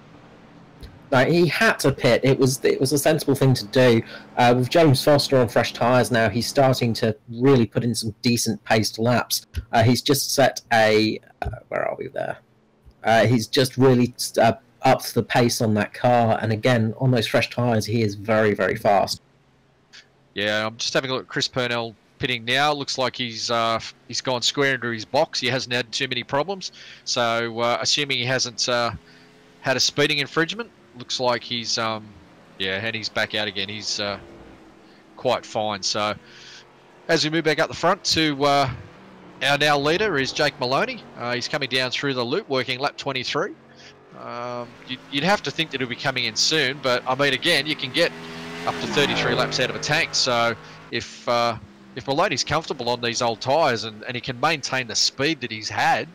No, he had to pit. It was a sensible thing to do. With James Foster on fresh tyres now, he's starting to really put in some decent paced laps. He's just set a... where are we there? He's just really upped the pace on that car, and again, on those fresh tyres, he is very, very fast. Yeah, I'm just having a look at Chris Purnell pitting now. Looks like he's gone square into his box. He hasn't had too many problems. So, assuming he hasn't had a speeding infringement, looks like he's and he's back out again. He's quite fine. So as we move back up the front to our now leader is Jake Maloney. He's coming down through the loop, working lap 23. You'd have to think that he'll be coming in soon, but I mean, again, you can get up to 33 laps out of a tank. So if Maloney's comfortable on these old tyres and he can maintain the speed that he's had,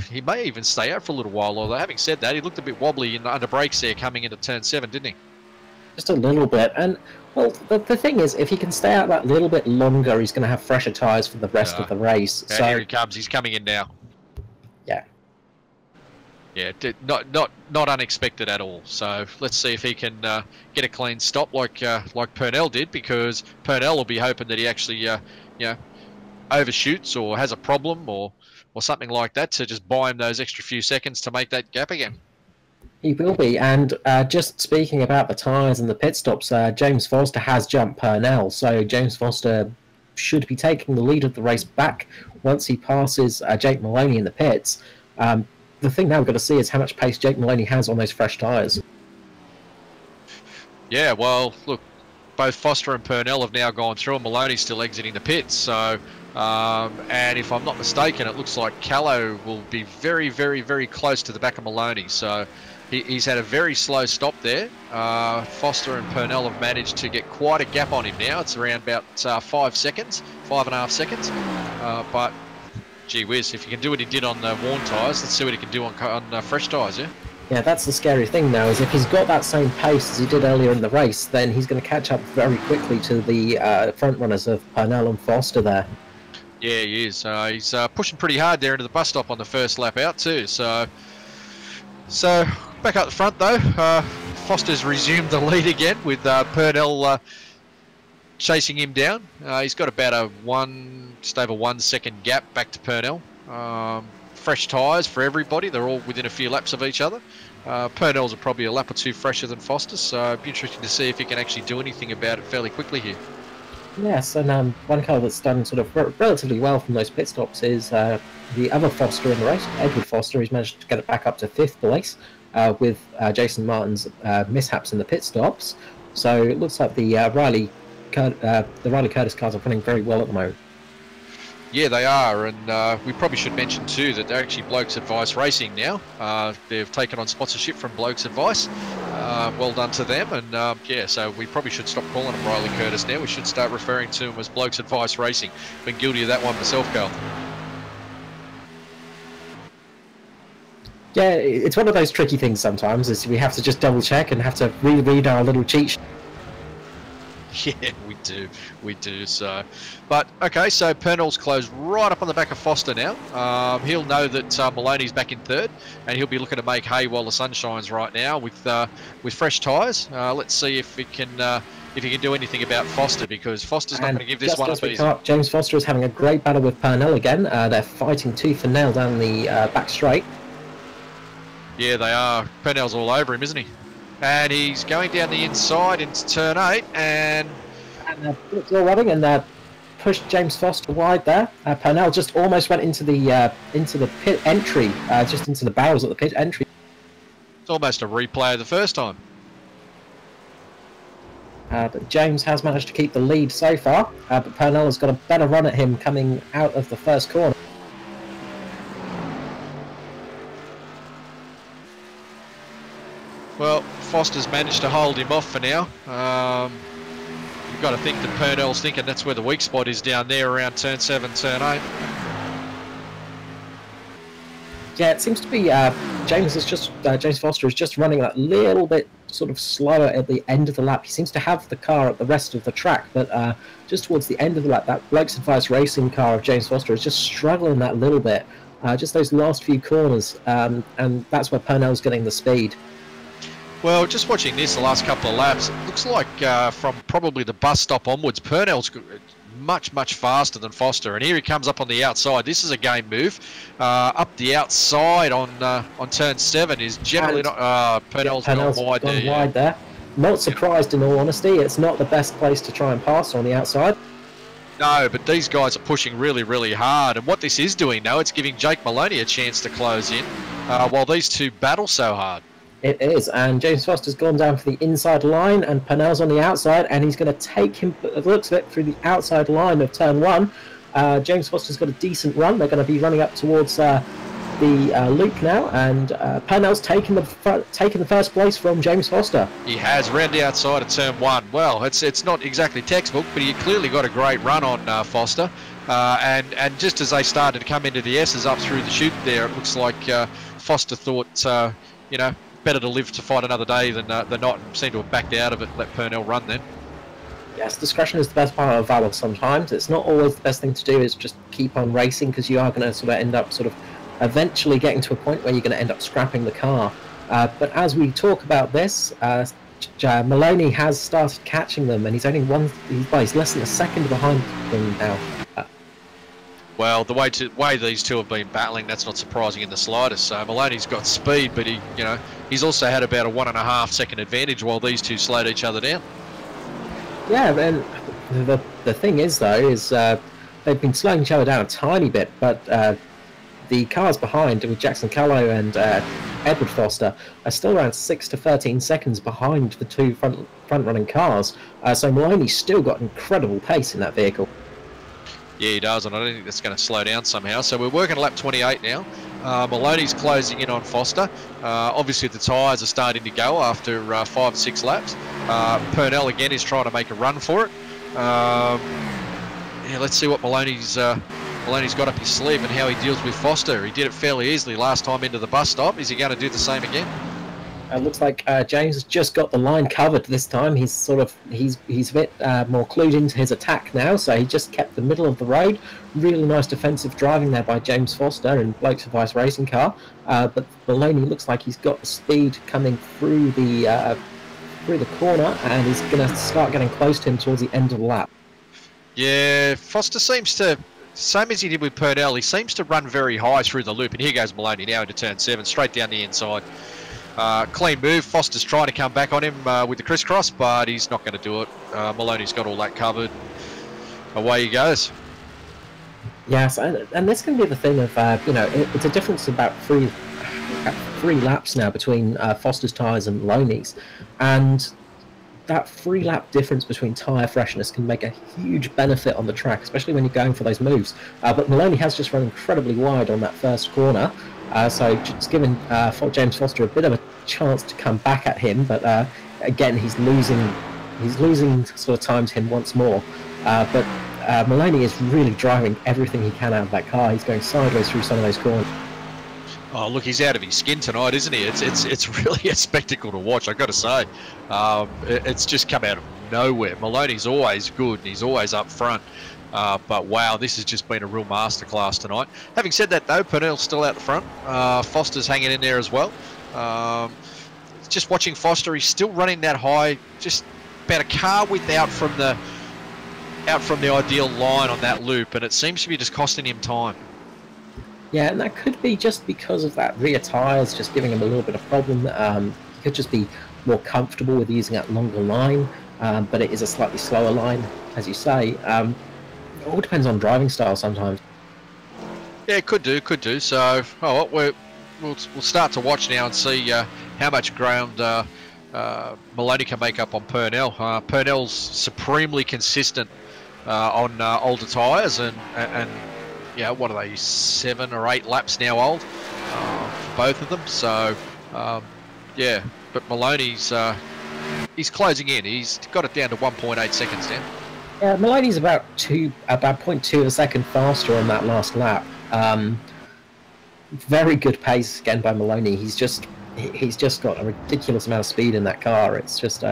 he may even stay out for a little while. Although, having said that, he looked a bit wobbly under brakes there coming into turn 7, didn't he? Just a little bit. And, well, the thing is, if he can stay out that little bit longer, he's going to have fresher tyres for the rest of the race. So here he comes. He's coming in now. Yeah. Yeah, not unexpected at all. So let's see if he can get a clean stop like Purnell did, because Purnell will be hoping that he actually overshoots or has a problem or something like that to just buy him those extra few seconds to make that gap again. He will be. And just speaking about the tyres and the pit stops, James Foster has jumped Purnell, so James Foster should be taking the lead of the race back once he passes Jake Maloney in the pits. The thing now we've got to see is how much pace Jake Maloney has on those fresh tyres. Yeah, well, look, both Foster and Purnell have now gone through, and Maloney's still exiting the pits. So, and if I'm not mistaken, it looks like Callow will be very, very, very close to the back of Maloney. So he's had a very slow stop there. Foster and Purnell have managed to get quite a gap on him now. It's around about 5 seconds, 5.5 seconds. But gee whiz, if he can do what he did on the worn tyres, let's see what he can do on fresh tyres, yeah? Yeah, that's the scary thing now, is if he's got that same pace as he did earlier in the race, then he's going to catch up very quickly to the front runners of Purnell and Foster there. Yeah, he is. He's pushing pretty hard there into the bus stop on the first lap out too. So back up the front though, Foster's resumed the lead again with Purnell chasing him down. He's got about just over 1 second gap back to Purnell. Fresh tyres for everybody. They're all within a few laps of each other. Purnell's are probably a lap or two fresher than Foster, so it'd be interesting to see if he can actually do anything about it fairly quickly here. Yes, and one car that's done sort of relatively well from those pit stops is the other Foster in the race, Edward Foster. He's managed to get it back up to 5th place with Jason Martin's mishaps in the pit stops. So it looks like the Riley Curtis cars are running very well at the moment. Yeah, they are, and we probably should mention too that they're actually Blokes Advice Racing now. They've taken on sponsorship from Blokes Advice. Well done to them, and yeah, so we probably should stop calling them Riley Curtis now. We should start referring to them as Blokes Advice Racing. Been guilty of that one myself, Carl. Yeah, it's one of those tricky things sometimes, is we have to just double check and have to reread our little cheat sheet. Yeah, we do. So, but okay, so Purnell's closed right up on the back of Foster now. He'll know that Maloney's back in third, and he'll be looking to make hay while the sun shines right now with fresh tyres. Let's see if he can do anything about Foster, because Foster's not going to give this one up easy. James Foster is having a great battle with Purnell again. They're fighting tooth and nail down the back straight. Yeah, they are. Purnell's all over him, isn't he? And he's going down the inside into turn 8, and it's all running, and pushed James Foster wide there. Purnell just almost went into the pit entry, just into the barrels of the pit entry. It's almost a replay of the first time. But James has managed to keep the lead so far, but Purnell has got a better run at him coming out of the first corner. Well, Foster's managed to hold him off for now. You've got to think that Purnell's thinking that's where the weak spot is, down there around turn 7, turn 8. Yeah, it seems to be James Foster is just running a little bit sort of slower at the end of the lap. He seems to have the car at the rest of the track, but just towards the end of the lap, that Blokes Advice Racing car of James Foster is just struggling that little bit. Just those last few corners, and that's where Purnell's getting the speed. Well, just watching this the last couple of laps, it looks like from probably the bus stop onwards, Purnell's much faster than Foster, and here he comes up on the outside. This is a game move. Up the outside on turn 7 is generally not. Purnell's gone wide there. Not surprised, in all honesty. It's not the best place to try and pass on the outside. No, but these guys are pushing really hard, and what this is doing now, it's giving Jake Maloney a chance to close in while these two battle so hard. It is, and James Foster's gone down for the inside line, and Purnell's on the outside, and he's going to take him, it looks of it, through the outside line of turn 1. James Foster's got a decent run. They're going to be running up towards the loop now, and Purnell's taken the first place from James Foster. He has, round the outside of turn 1. Well, it's not exactly textbook, but he clearly got a great run on Foster. And just as they started to come into the S's up through the chute there, it looks like Foster thought, better to live to fight another day than not, and seem to have backed out of it and let Purnell run then. Yes, discretion is the best part of valour sometimes. It's not always the best thing to do is just keep on racing, because you are going to sort of end up eventually getting to a point where you're going to end up scrapping the car. But as we talk about this, Maloney has started catching them, and he's only he's less than a second behind them now. Well, the way these two have been battling, that's not surprising in the slightest. So Maloney's got speed, but he's also had about a 1.5 second advantage while these two slowed each other down. Yeah, and the thing is though, they've been slowing each other down a tiny bit, but the cars behind, with Jackson Callow and Edward Foster, are still around 6 to 13 seconds behind the two front-running cars. So Maloney's still got incredible pace in that vehicle. Yeah, he does, and I don't think that's going to slow down somehow. So we're working lap 28 now. Maloney's closing in on Foster. Obviously, the tyres are starting to go after 5 or 6 laps. Purnell again is trying to make a run for it. Yeah, let's see what Maloney's got up his sleeve and how he deals with Foster. He did it fairly easily last time into the bus stop. Is he going to do the same again? It looks like James has just got the line covered this time. He's a bit more clued into his attack now, so he just kept the middle of the road. Really nice defensive driving there by James Foster in Blokes Advice Racing car. But Maloney looks like he's got the speed coming through the corner, and he's going to start getting close to him towards the end of the lap. Yeah, Foster seems to, same as he did with Purnell, he seems to run very high through the loop, and here goes Maloney now into turn 7, straight down the inside. Clean move. Foster's trying to come back on him with the crisscross, but he's not going to do it. Maloney's got all that covered. Away he goes. Yes, and this can be the thing of, it's a difference of about three laps now between Foster's tyres and Maloney's. And that 3-lap difference between tyre freshness can make a huge benefit on the track, especially when you're going for those moves. But Maloney has just run incredibly wide on that first corner, so just giving James Foster a bit of a chance to come back at him. But again, he's losing sort of time to him once more. But Maloney is really driving everything he can out of that car. He's going sideways through some of those corners. Oh, look, he's out of his skin tonight, isn't he? It's really a spectacle to watch, I've got to say. It's just come out of nowhere. Maloney's always good, and he's always up front. But, wow, this has just been a real masterclass tonight. Having said that, though, Purnell's still out the front. Foster's hanging in there as well. Just watching Foster, he's still running that high, just about a car width out from the ideal line on that loop, and it seems to be just costing him time. Yeah, and that could be just because of that rear tyres just giving him a little bit of problem. He could just be more comfortable with using that longer line, but it is a slightly slower line, as you say. It all depends on driving style sometimes. Yeah, it could do. So, we'll start to watch now and see how much ground Maloney can make up on Purnell. Purnell's supremely consistent on older tyres, and yeah, what are they, 7 or 8 laps now old for both of them. So yeah, but Maloney's he's closing in. He's got it down to 1.8 seconds now. Yeah, Maloney's about 0.2 of a second faster on that last lap. Very good pace again by Maloney. He's just got a ridiculous amount of speed in that car. It's just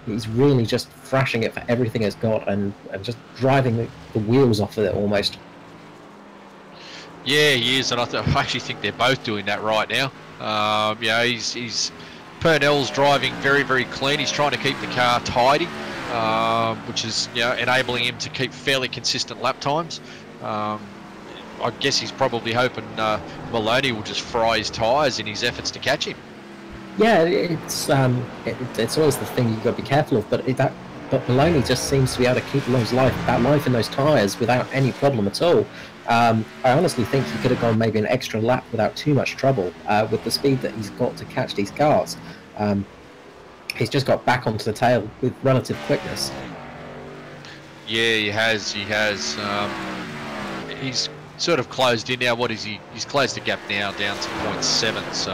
he's really just thrashing it for everything it's got, and just driving the wheels off of it almost. Yeah, he is, and I actually think they're both doing that right now. Yeah, Purnell's driving very, very clean. He's trying to keep the car tidy, which is, you know, enabling him to keep fairly consistent lap times. I guess he's probably hoping Maloney will just fry his tyres in his efforts to catch him. Yeah, it's always the thing you've got to be careful of, but Maloney just seems to be able to keep that life in those tyres without any problem at all. I honestly think he could have gone maybe an extra lap without too much trouble with the speed that he's got to catch these cars. He's just got back onto the tail with relative quickness. Yeah, he has. He's sort of closed in now. What is he? He's closed the gap now down to 0.7. So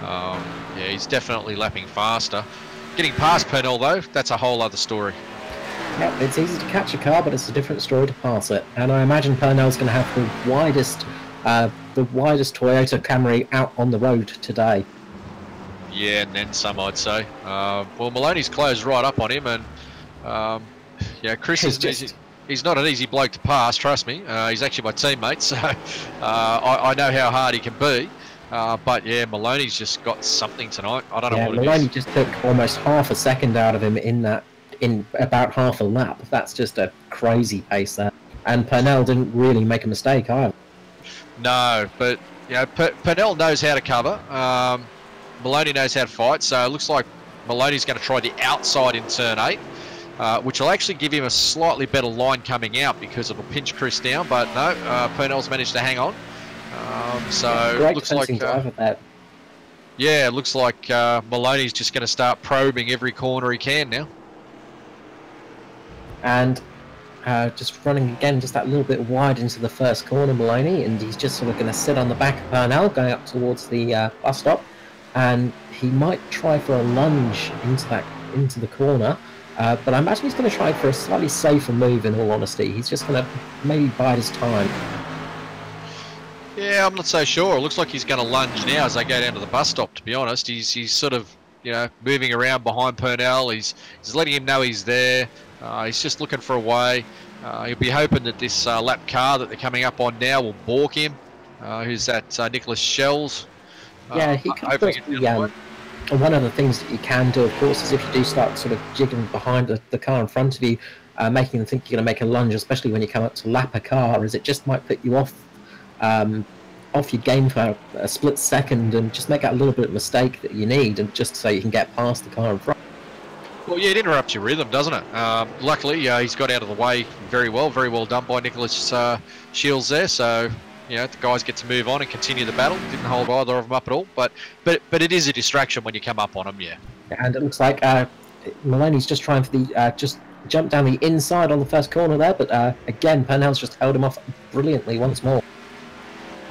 yeah, he's definitely lapping faster. Getting past Purnell though, that's a whole other story. Yeah, it's easy to catch a car, but it's a different story to pass it. And I imagine Purnell's going to have the widest Toyota Camry out on the road today. Yeah, and then some, I'd say. Well, Maloney's closed right up on him, and yeah, Chris he's not an easy bloke to pass. Trust me. He's actually my teammate, so I know how hard he can be. But yeah, Maloney's just got something tonight. I don't know what it is. Maloney just took almost half a second out of him in about half a lap. That's just a crazy pace there. And Purnell didn't really make a mistake either. No, but you know, Purnell knows how to cover. Maloney knows how to fight. So it looks like Maloney's going to try the outside in turn 8, which will actually give him a slightly better line coming out because it'll pinch Chris down. But no, Purnell's managed to hang on. So yeah, it looks like yeah, it looks like Maloney's just going to start probing every corner he can now. And just running again, just that little bit wide into the first corner, Maloney, and he's just sort of going to sit on the back of Purnell going up towards the bus stop, and he might try for a lunge into the corner, but I imagine he's going to try for a slightly safer move. In all honesty, he's just going to maybe bide his time. Yeah, I'm not so sure. It looks like he's going to lunge now as they go down to the bus stop, to be honest. He's sort of, you know, moving around behind Purnell. He's letting him know he's there. He's just looking for a way. He'll be hoping that this lap car that they're coming up on now will balk him. Who's that? Nicholas Shells. Yeah, he can one of the things that you can do, of course, is if you do start sort of jigging behind the car in front of you, making them think you're going to make a lunge, especially when you come up to lap a car, is it just might put you off your game for a split second and just make that little bit of mistake that you need, and just so you can get past the car in front. Well, yeah, it interrupts your rhythm, doesn't it? Luckily, he's got out of the way very well done by Nicholas Shields there. So, you know, the guys get to move on and continue the battle. Didn't hold either of them up at all, but it is a distraction when you come up on them, yeah. And it looks like Maloney's just trying for the just jump down the inside on the first corner there, but again, Purnell's just held him off brilliantly once more.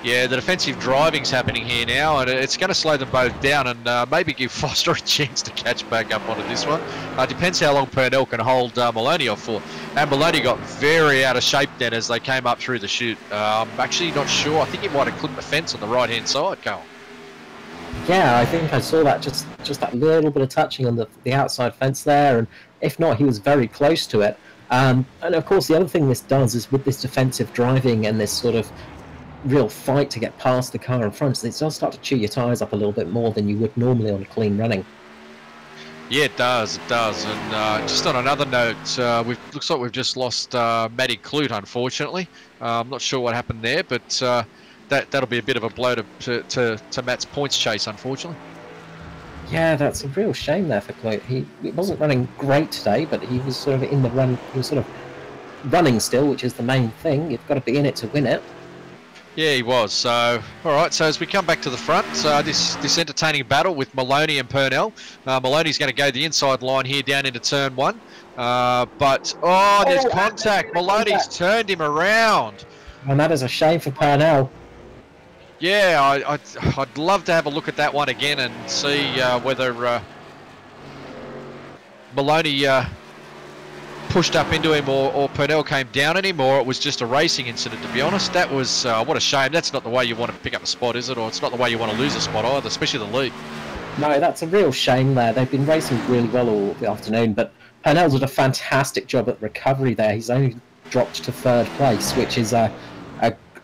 Yeah, the defensive driving's happening here now, and it's going to slow them both down and maybe give Foster a chance to catch back up onto this one. Depends how long Purnell can hold Maloney off for. And Maloney got very out of shape then as they came up through the chute. I'm actually not sure. I think he might have clipped the fence on the right-hand side, Carl. Yeah, I think I saw that, just that little bit of touching on the outside fence there, and if not, he was very close to it. And of course, the other thing this does is with this defensive driving and this sort of real fight to get past the car in front, it does start to chew your tyres up a little bit more than you would normally on clean running. Yeah, it does. And just on another note, looks like we've just lost Matty Clute, unfortunately. I'm not sure what happened there, but that'll be a bit of a blow to Matt's points chase, unfortunately. Yeah, that's a real shame there for Clute. He wasn't running great today, but he was sort of in the run. He was sort of running still, which is the main thing. You've got to be in it to win it. Yeah, he was. So, all right. So as we come back to the front, this entertaining battle with Maloney and Purnell. Maloney's going to go the inside line here down into turn one. But there's contact. Maloney's turned him around. And that is a shame for Purnell. Yeah, I'd love to have a look at that one again and see whether Maloney pushed up into him or Purnell came down on him, or it was just a racing incident, to be honest. That was, what a shame. That's not the way you want to pick up a spot, is it? Or it's not the way you want to lose a spot either, especially the lead. No, that's a real shame there. They've been racing really well all the afternoon, but Purnell did a fantastic job at recovery there. He's only dropped to third place, which is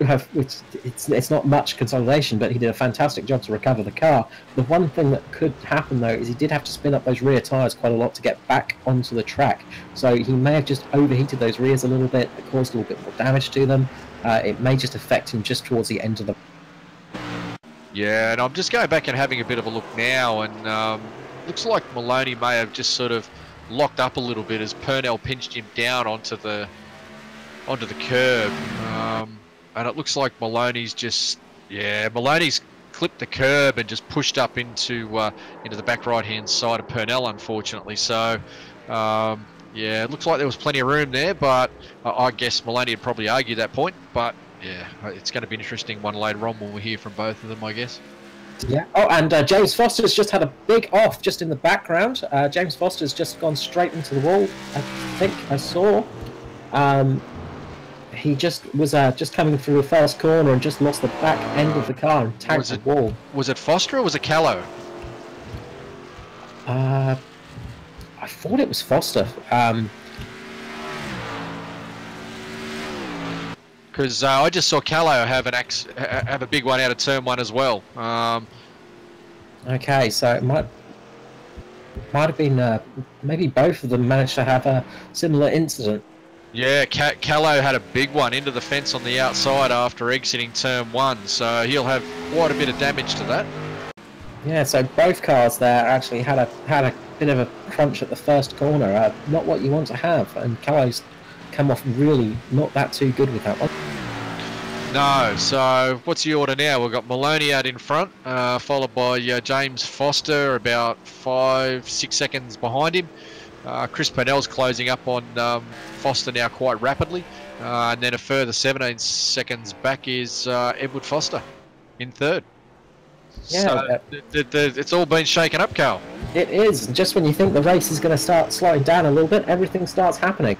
it's not much consolidation, but he did a fantastic job to recover the car. The one thing that could happen though is he did have to spin up those rear tyres quite a lot to get back onto the track, so he may have just overheated those rears a little bit. It caused a little bit more damage to them. It may just affect him just towards the end of the... Yeah, and I'm just going back and having a bit of a look now, and looks like Maloney may have just sort of locked up a little bit as Purnell pinched him down onto the curb. And it looks like Maloney's Maloney's clipped the curb and just pushed up into the back right-hand side of Purnell, unfortunately. So, yeah, it looks like there was plenty of room there, but I guess Maloney would probably argue that point. But, yeah, it's going to be an interesting one later on when we hear from both of them, I guess. Yeah. Oh, and James Foster's just had a big off just in the background. James Foster's just gone straight into the wall, I think I saw. He just was just coming through the first corner and just lost the back end of the car and tagged the wall. Was it Foster or was it Callow? I thought it was Foster. Because I just saw Callow have a big one out of turn one as well. Okay, so it might have been maybe both of them managed to have a similar incident. Yeah, Callow had a big one into the fence on the outside after exiting turn one, so he'll have quite a bit of damage to that. Yeah, so both cars there actually had a bit of a crunch at the first corner. Not what you want to have, and Callow's come off really not that too good with that one. No, so what's the order now? We've got Maloney out in front, followed by James Foster about 5-6 seconds behind him. Chris Purnell's closing up on Foster now quite rapidly, and then a further 17 seconds back is Edward Foster in third. Yeah, so it's all been shaken up, Carl. It is. Just when you think the race is going to start slowing down a little bit, everything starts happening.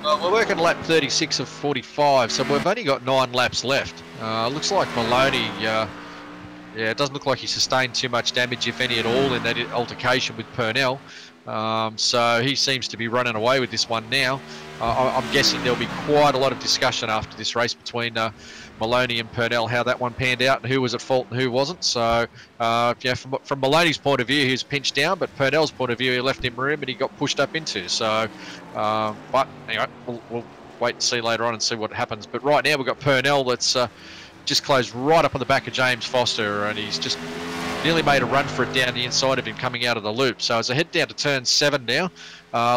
Well, we're working lap 36 of 45, so we've only got 9 laps left. Looks like Maloney, it doesn't look like he sustained too much damage, if any at all, in that altercation with Purnell. So he seems to be running away with this one now. I'm guessing there'll be quite a lot of discussion after this race between Maloney and Purnell, how that one panned out and who was at fault and who wasn't. So, from Maloney's point of view, he was pinched down, but Purnell's point of view, he left him room and he got pushed up into. So, but anyway, we'll wait and see later on and see what happens. But right now we've got Purnell that's just closed right up on the back of James Foster, and he's just nearly made a run for it down the inside of him coming out of the loop. So as I head down to turn 7 now,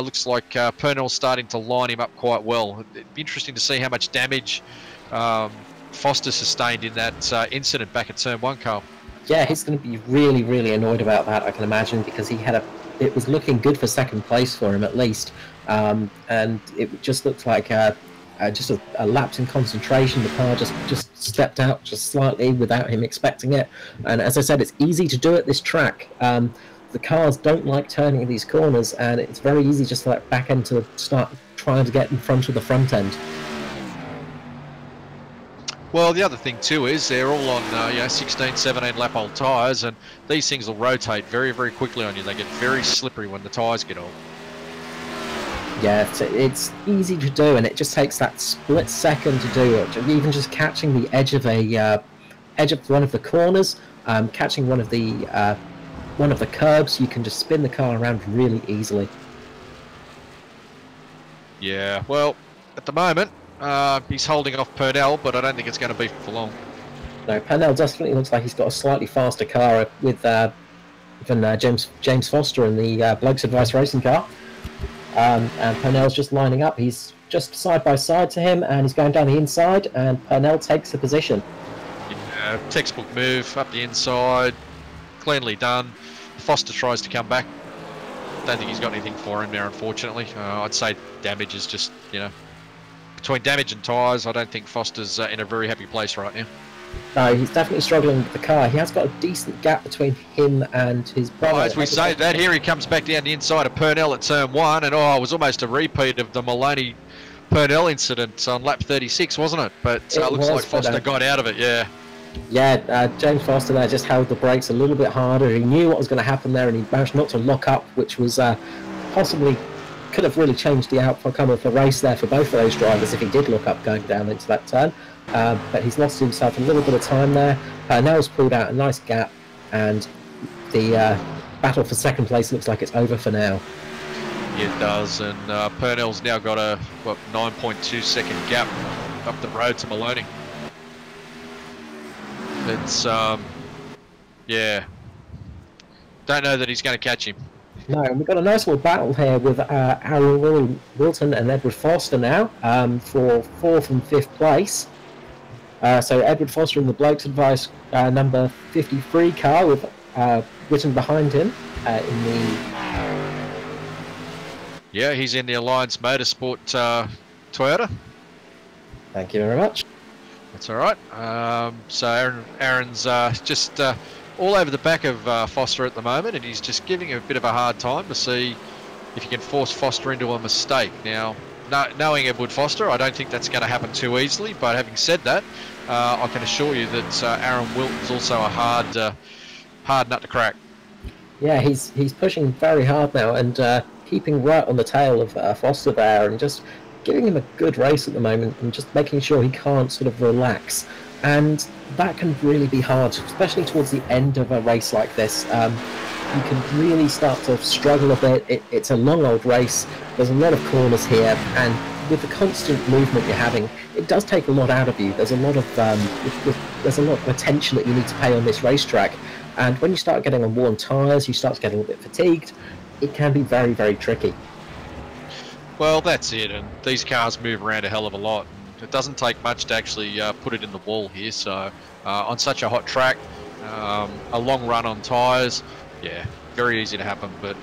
looks like Purnell's starting to line him up quite well. It'd be interesting to see how much damage Foster sustained in that incident back at turn 1, Carl. Yeah, he's going to be really, really annoyed about that, I can imagine, because he had a it was looking good for second place for him at least, and it just looked like just a lapse in concentration. The car just stepped out just slightly without him expecting it. And as I said, it's easy to do at this track. The cars don't like turning these corners, and it's very easy just to let back end to start trying to get in front of the front end. Well, the other thing too is they're all on 16, 17 lap old tyres, and these things will rotate very, very quickly on you. They get very slippery when the tyres get old. Yeah, it's easy to do, and it just takes that split second to do it. Even just catching the edge of one of the corners, catching one of the curbs, you can just spin the car around really easily. Yeah, well, at the moment, he's holding off Purnell, but I don't think it's going to be for long. No, Purnell definitely looks like he's got a slightly faster car with even James Foster in the Blokes Advice racing car. And Purnell's just lining up. He's just side by side to him, and he's going down the inside, and Purnell takes the position. Yeah, textbook move up the inside, cleanly done. Foster tries to come back. Don't think he's got anything for him there, unfortunately. I'd say damage is just, between damage and tyres, I don't think Foster's in a very happy place right now. No, he's definitely struggling with the car. He has got a decent gap between him and his brother. As we say that, here he comes back down the inside of Purnell at turn 1, and it was almost a repeat of the Maloney-Purnell incident on lap 36, wasn't it? But it looks like Foster got out of it, yeah. Yeah, James Foster there just held the brakes a little bit harder. He knew what was going to happen there, and he managed not to lock up, which was possibly could have really changed the outcome of the race there for both of those drivers if he did look up going down into that turn. But he's lost himself a little bit of time there. Nell's pulled out a nice gap, and the battle for second place looks like it's over for now. Yeah, it does, and Purnell's now got a 9.2 second gap up the road to Maloney. It's yeah, don't know that he's going to catch him. No, we've got a nice little battle here with Aaron Wilton and Edward Foster now for 4th and 5th place. So Edward Foster in the Blokes Advice number 53 car with Whitten behind him in the... Yeah, he's in the Alliance Motorsport Toyota. Thank you very much. That's all right. So Aaron's just all over the back of Foster at the moment, and he's just giving him a bit of a hard time to see if he can force Foster into a mistake. Now, knowing Edward Foster, I don't think that's going to happen too easily, but having said that, I can assure you that Aaron Wilton's also a hard nut to crack. Yeah, he's pushing very hard now, and keeping right on the tail of Foster there, and just giving him a good race at the moment, and just making sure he can't sort of relax. And that can really be hard, especially towards the end of a race like this. You can really start to struggle a bit. It's a long old race. There's a lot of corners here, and with the constant movement you're having, it does take a lot out of you. There's a lot of attention that you need to pay on this racetrack, and when you start getting on worn tyres, you start getting a bit fatigued. It can be very, very tricky. Well, that's it, and these cars move around a hell of a lot. It doesn't take much to actually put it in the wall here, so on such a hot track, a long run on tyres, yeah, very easy to happen. But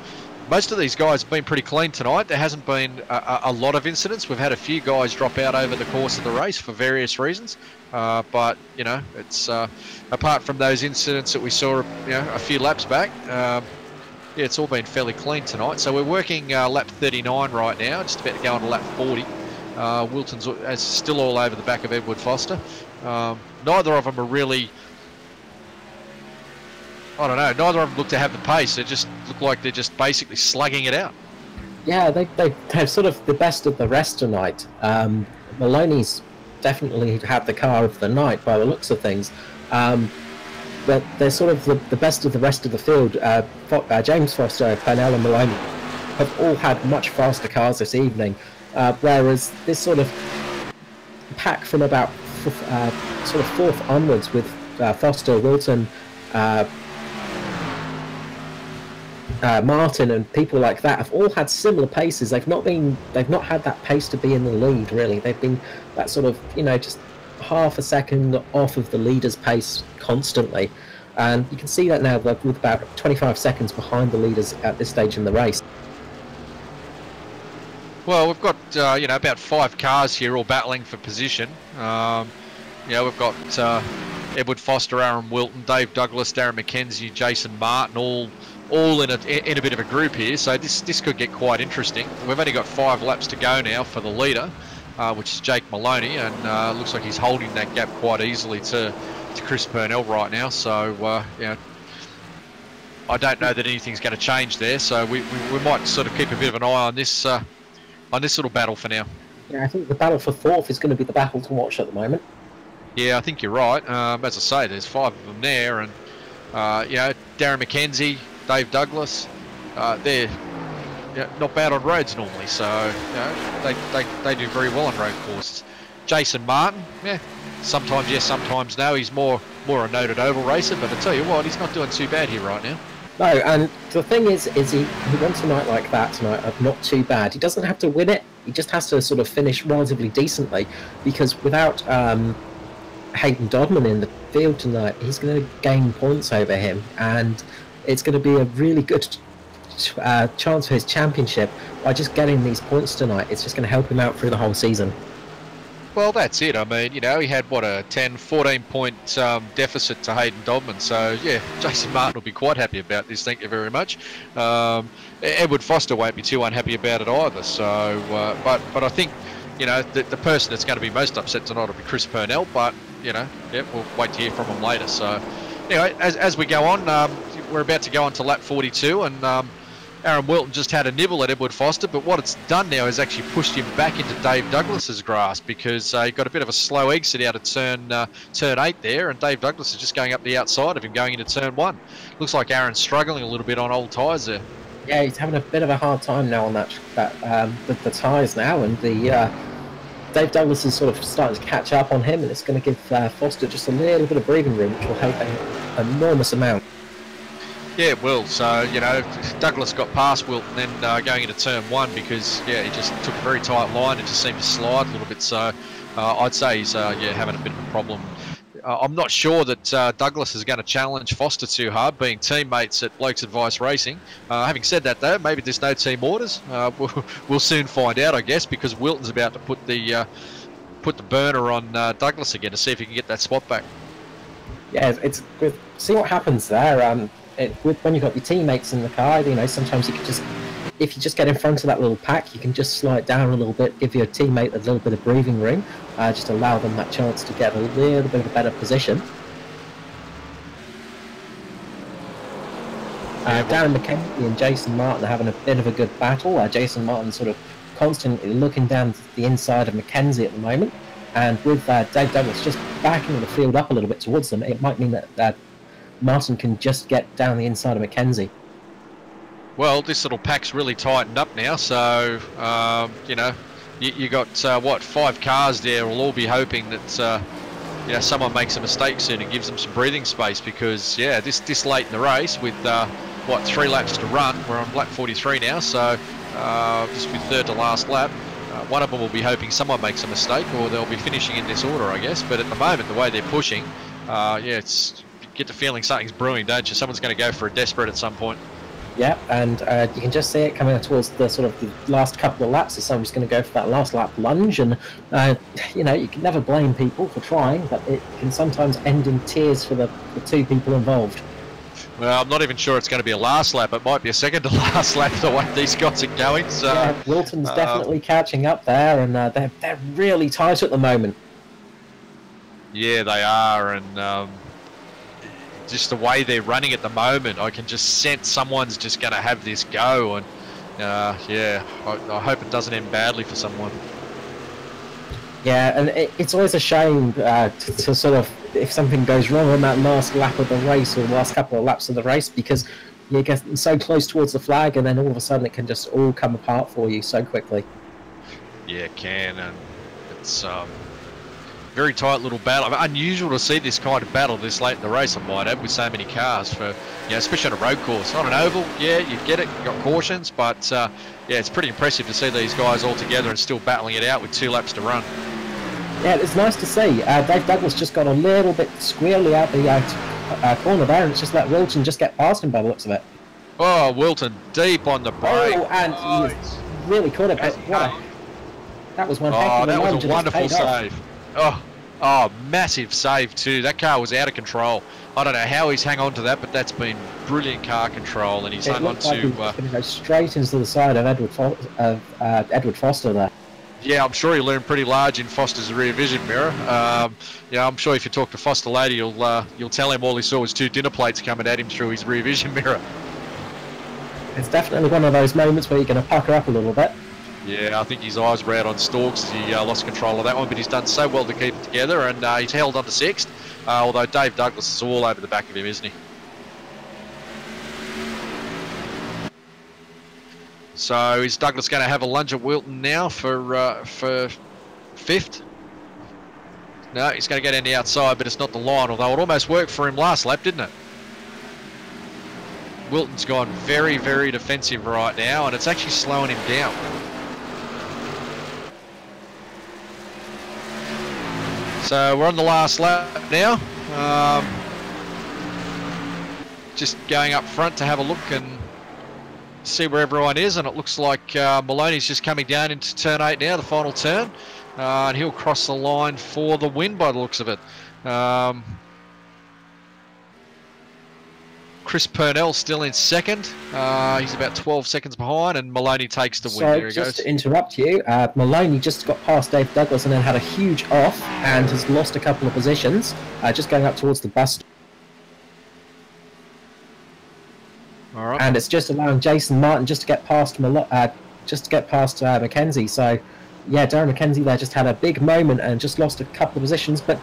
most of these guys have been pretty clean tonight. There hasn't been a lot of incidents. We've had a few guys drop out over the course of the race for various reasons, but it's apart from those incidents that we saw a few laps back, yeah, it's all been fairly clean tonight. So we're working lap 39 right now, just about to go on to lap 40. Wilton's still all over the back of Edward Foster. Neither of them are really, I don't know, neither of them look to have the pace. They just look like they're just basically slugging it out. Yeah, they're sort of the best of the rest tonight. Maloney's definitely had the car of the night by the looks of things. But they're sort of the best of the rest of the field. James Foster, Purnell and Maloney have all had much faster cars this evening. Whereas this sort of pack from about sort of 4th onwards with Foster, Wilton, Martin and people like that have all had similar paces. They've not had that pace to be in the lead, really. They've been that sort of, just half a second off of the leader's pace constantly. And you can see that now with about 25 seconds behind the leaders at this stage in the race. Well, we've got about 5 cars here all battling for position. We've got Edward Foster, Aaron Wilton, Dave Douglas, Darren McKenzie, Jason Martin, all in a bit of a group here. So this could get quite interesting. We've only got 5 laps to go now for the leader, which is Jake Maloney, and looks like he's holding that gap quite easily to Chris Purnell right now. So I don't know that anything's going to change there. So we might sort of keep a bit of an eye on this little battle for now. Yeah, I think the battle for 4th is going to be the battle to watch at the moment. Yeah, I think you're right. As I say, there's 5 of them there, and Darren McKenzie, Dave Douglas, they're not bad on roads normally, so they do very well on road courses. Jason Martin, sometimes yes, sometimes no. He's more a noted oval racer, but I tell you what, he's not doing too bad here right now. No, and the thing is he wants a night like that tonight of not too bad. He doesn't have to win it. He just has to sort of finish relatively decently, because without Hayden Dodman in the field tonight, he's going to gain points over him, and it's going to be a really good chance for his championship by just getting these points tonight. It's just going to help him out through the whole season. Well, that's it. I mean, he had, a 14 point deficit to Hayden Dodman. So, yeah, Jason Martin will be quite happy about this. Thank you very much. Edward Foster won't be too unhappy about it either. So, but I think, the person that's going to be most upset tonight will be Chris Purnell. But, we'll wait to hear from him later. So, anyway, as we go on, we're about to go on to lap 42, and Aaron Wilton just had a nibble at Edward Foster, but what it's done now is actually pushed him back into Dave Douglas's grasp, because he got a bit of a slow exit out of turn 8 there, and Dave Douglas is just going up the outside of him going into turn 1. Looks like Aaron's struggling a little bit on old tyres there. Yeah, he's having a bit of a hard time now on the tyres now, and Dave Douglas is sort of starting to catch up on him, and it's going to give Foster just a little bit of breathing room, which will help an enormous amount. Yeah, it will. So, Douglas got past Wilton then going into turn 1, because, he just took a very tight line and just seemed to slide a little bit. So, I'd say he's, having a bit of a problem. I'm not sure that Douglas is going to challenge Foster too hard, being teammates at Blokes Advice Racing. Having said that, though, maybe there's no team orders. We'll soon find out, I guess, because Wilton's about to put the burner on Douglas again to see if he can get that spot back. Yeah, see what happens there. When you've got your teammates in the car, sometimes you can if you just get in front of that little pack, you can just slide down a little bit, give your teammate a little bit of breathing room, just allow them that chance to get a little bit of a better position. Darren McKenzie and Jason Martin are having a bit of a good battle. Jason Martin sort of constantly looking down the inside of McKenzie at the moment, and with Dave Douglas just backing the field up a little bit towards them, it might mean that Martin can just get down the inside of McKenzie. Well, this little pack's really tightened up now, so you got 5 cars there. We'll all be hoping that someone makes a mistake soon and gives them some breathing space, because this late in the race with 3 laps to run, we're on lap 43 now, so just with 3rd to last lap. One of them will be hoping someone makes a mistake, or they'll be finishing in this order, I guess. But at the moment, the way they're pushing, it's. Get the feeling something's brewing, don't you? Someone's going to go for a desperate at some point. Yeah, and you can just see it coming towards the sort of the last couple of laps. So someone's going to go for that last lap lunge, and you can never blame people for trying, but it can sometimes end in tears for the 2 people involved. Well, I'm not even sure it's going to be a last lap. It might be a second to last lap the way these guys are going. So yeah, Wilton's definitely catching up there, and they're really tight at the moment. Yeah, they are, and just the way they're running at the moment, I can just sense someone's just going to have this go, and I hope it doesn't end badly for someone. Yeah, and it's always a shame to sort of, if something goes wrong on that last lap of the race, or the last couple of laps of the race, because you get so close towards the flag, and then all of a sudden it can just all come apart for you so quickly. Yeah, it can, and it's very tight little battle. Unusual to see this kind of battle this late in the race, I might add, with so many cars, for especially on a road course. On an oval, you get it, you've got cautions, but it's pretty impressive to see these guys all together and still battling it out with 2 laps to run. Yeah, it's nice to see. Dave Douglas just got a little bit squirrely out corner there, and it's just let Wilton just get past him by the looks of it. Oh, Wilton deep on the brake. Oh, and he's really caught it. But that was one heck of a that was a wonderful save. Off. Oh, massive save too. That car was out of control. I don't know how he's hung on to that, but that's been brilliant car control, and he's hung on to. He's going to go straight into the side of Edward Foster there. Yeah, I'm sure he learned pretty large in Foster's rear vision mirror. Yeah, I'm sure if you talk to Foster later, you'll tell him all he saw was 2 dinner plates coming at him through his rear vision mirror. It's definitely one of those moments where you're going to pucker up a little bit. Yeah, I think his eyes were out on stalks as he lost control of that one, but he's done so well to keep it together, and he's held on to 6th, although Dave Douglas is all over the back of him, isn't he? So is Douglas going to have a lunge at Wilton now for 5th? No, he's going to go down the outside, but it's not the line, although it almost worked for him last lap, didn't it? Wilton's gone very, very defensive right now, and it's actually slowing him down. So we're on the last lap now. Just going up front to have a look and see where everyone is, and it looks like Maloney's just coming down into turn 8 now, the final turn, and he'll cross the line for the win by the looks of it. Chris Purnell still in 2nd. He's about 12 seconds behind, and Maloney takes the win. So there he just goes. To interrupt you, Maloney just got past Dave Douglas and then had a huge off and has lost a couple of positions, just going up towards the bus. All right. And it's just allowing Jason Martin just to get past Mackenzie. So, yeah, Darren Mackenzie there just had a big moment and just lost a couple of positions. But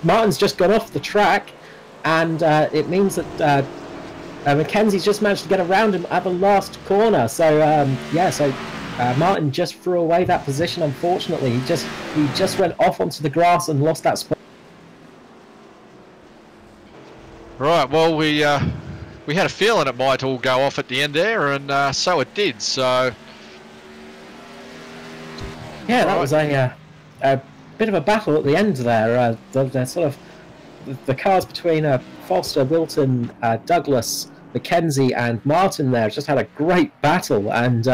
Martin's just got off the track, and it means that Mackenzie's just managed to get around him at the last corner. So, Martin just threw away that position. Unfortunately, he just went off onto the grass and lost that spot. Right. Well, we had a feeling it might all go off at the end there, and so it did. So, yeah, that was a bit of a battle at the end there. The sort of the cars between Foster, Wilton, Douglas, Mackenzie, and Martin there just had a great battle, and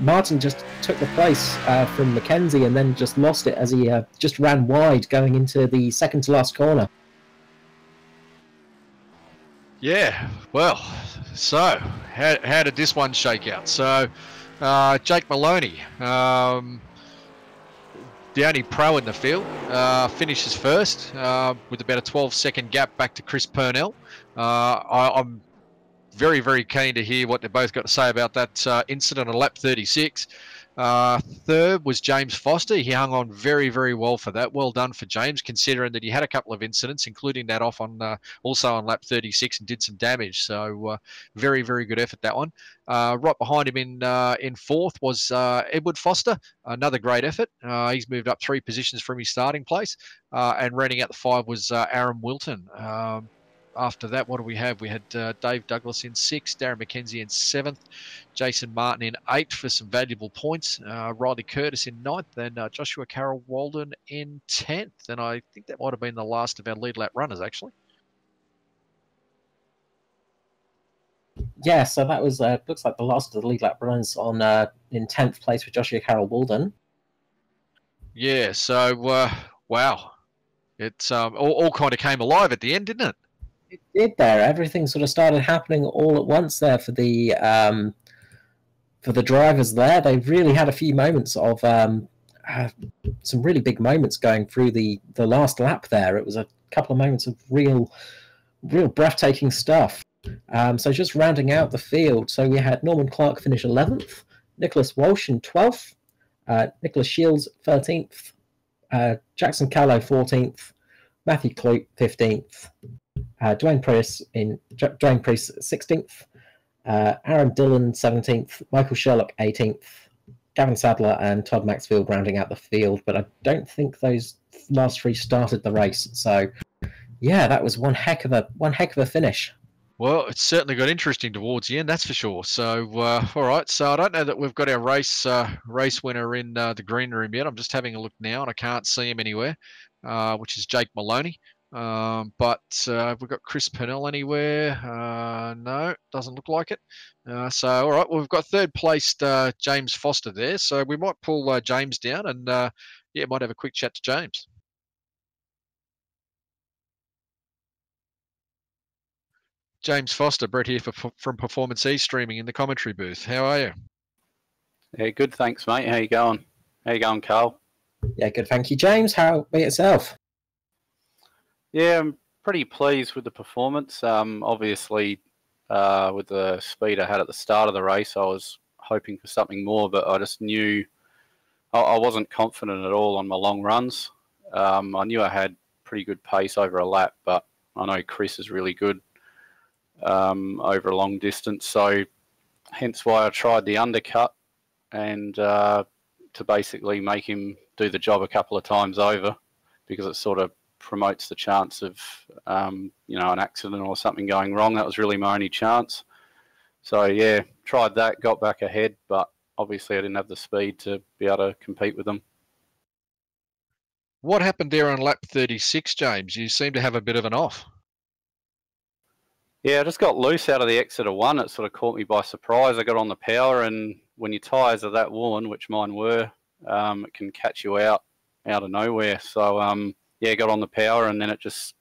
Martin just took the place from Mackenzie and then just lost it as he just ran wide going into the second to last corner. Yeah, well, so how did this one shake out? So Jake Maloney, the only pro in the field, finishes first with about a 12-second gap back to Chris Purnell. I'm very, very keen to hear what they've both got to say about that incident on lap 36. Third was James Foster. He hung on very, very well for that. Well done for James, considering that he had a couple of incidents, including that off on also on lap 36 and did some damage. So very, very good effort, that one. Right behind him in 4th was Edward Foster. Another great effort. He's moved up 3 positions from his starting place. And running out the 5 was Aaron Wilton. After that, what do we have? We had Dave Douglas in 6th, Darren Mackenzie in 7th, Jason Martin in 8th for some valuable points, Riley Curtis in 9th, and Joshua Carroll Walden in 10th. And I think that might have been the last of our lead lap runners, actually. Yeah, so that was looks like the last of the lead lap runners on in 10th place with Joshua Carroll Walden. Yeah, so wow, it's all kind of came alive at the end, didn't it? It did there. Everything sort of started happening all at once there for the drivers there. They really had a few moments of some really big moments going through the last lap there. It was a couple of moments of real breathtaking stuff. So just rounding out the field, so we had Norman Clark finish 11th, Nicholas Walsh in 12th, Nicholas Shields 13th, Jackson Callow 14th, Matthew Clute 15th, Dwayne Priest 16th, Aaron Dillon 17th, Michael Sherlock 18th, Gavin Sadler and Todd Maxfield rounding out the field, but I don't think those last 3 started the race. So yeah, that was one heck of a finish. Well, it's certainly got interesting towards the end, that's for sure. So, all right. So I don't know that we've got our race winner in the green room yet. I'm just having a look now, and I can't see him anywhere, which is Jake Maloney. But have we got Chris Pennell anywhere? No, doesn't look like it. So, all right, well, we've got third placed James Foster there. So we might pull James down and, yeah, might have a quick chat to James. James Foster, Brett here from Performance E Streaming in the commentary booth. How are you? Yeah, good. Thanks, mate. How you going? How you going, Carl? Yeah, good. Thank you, James. How about yourself? Yeah, I'm pretty pleased with the performance. Obviously, with the speed I had at the start of the race, I was hoping for something more, but I just knew I wasn't confident at all on my long runs. I knew I had pretty good pace over a lap, but I know Chris is really good over a long distance, so hence why I tried the undercut and to basically make him do the job a couple of times over, because it sort of promotes the chance of you know, an accident or something going wrong. That was really my only chance. So yeah, tried that, got back ahead, but obviously I didn't have the speed to be able to compete with them. What happened there on lap 36, James? You seem to have a bit of an off. Yeah, I just got loose out of the exit of one. It sort of caught me by surprise. I got on the power, and when your tyres are that worn, which mine were, it can catch you out of nowhere. So yeah, got on the power, and then it just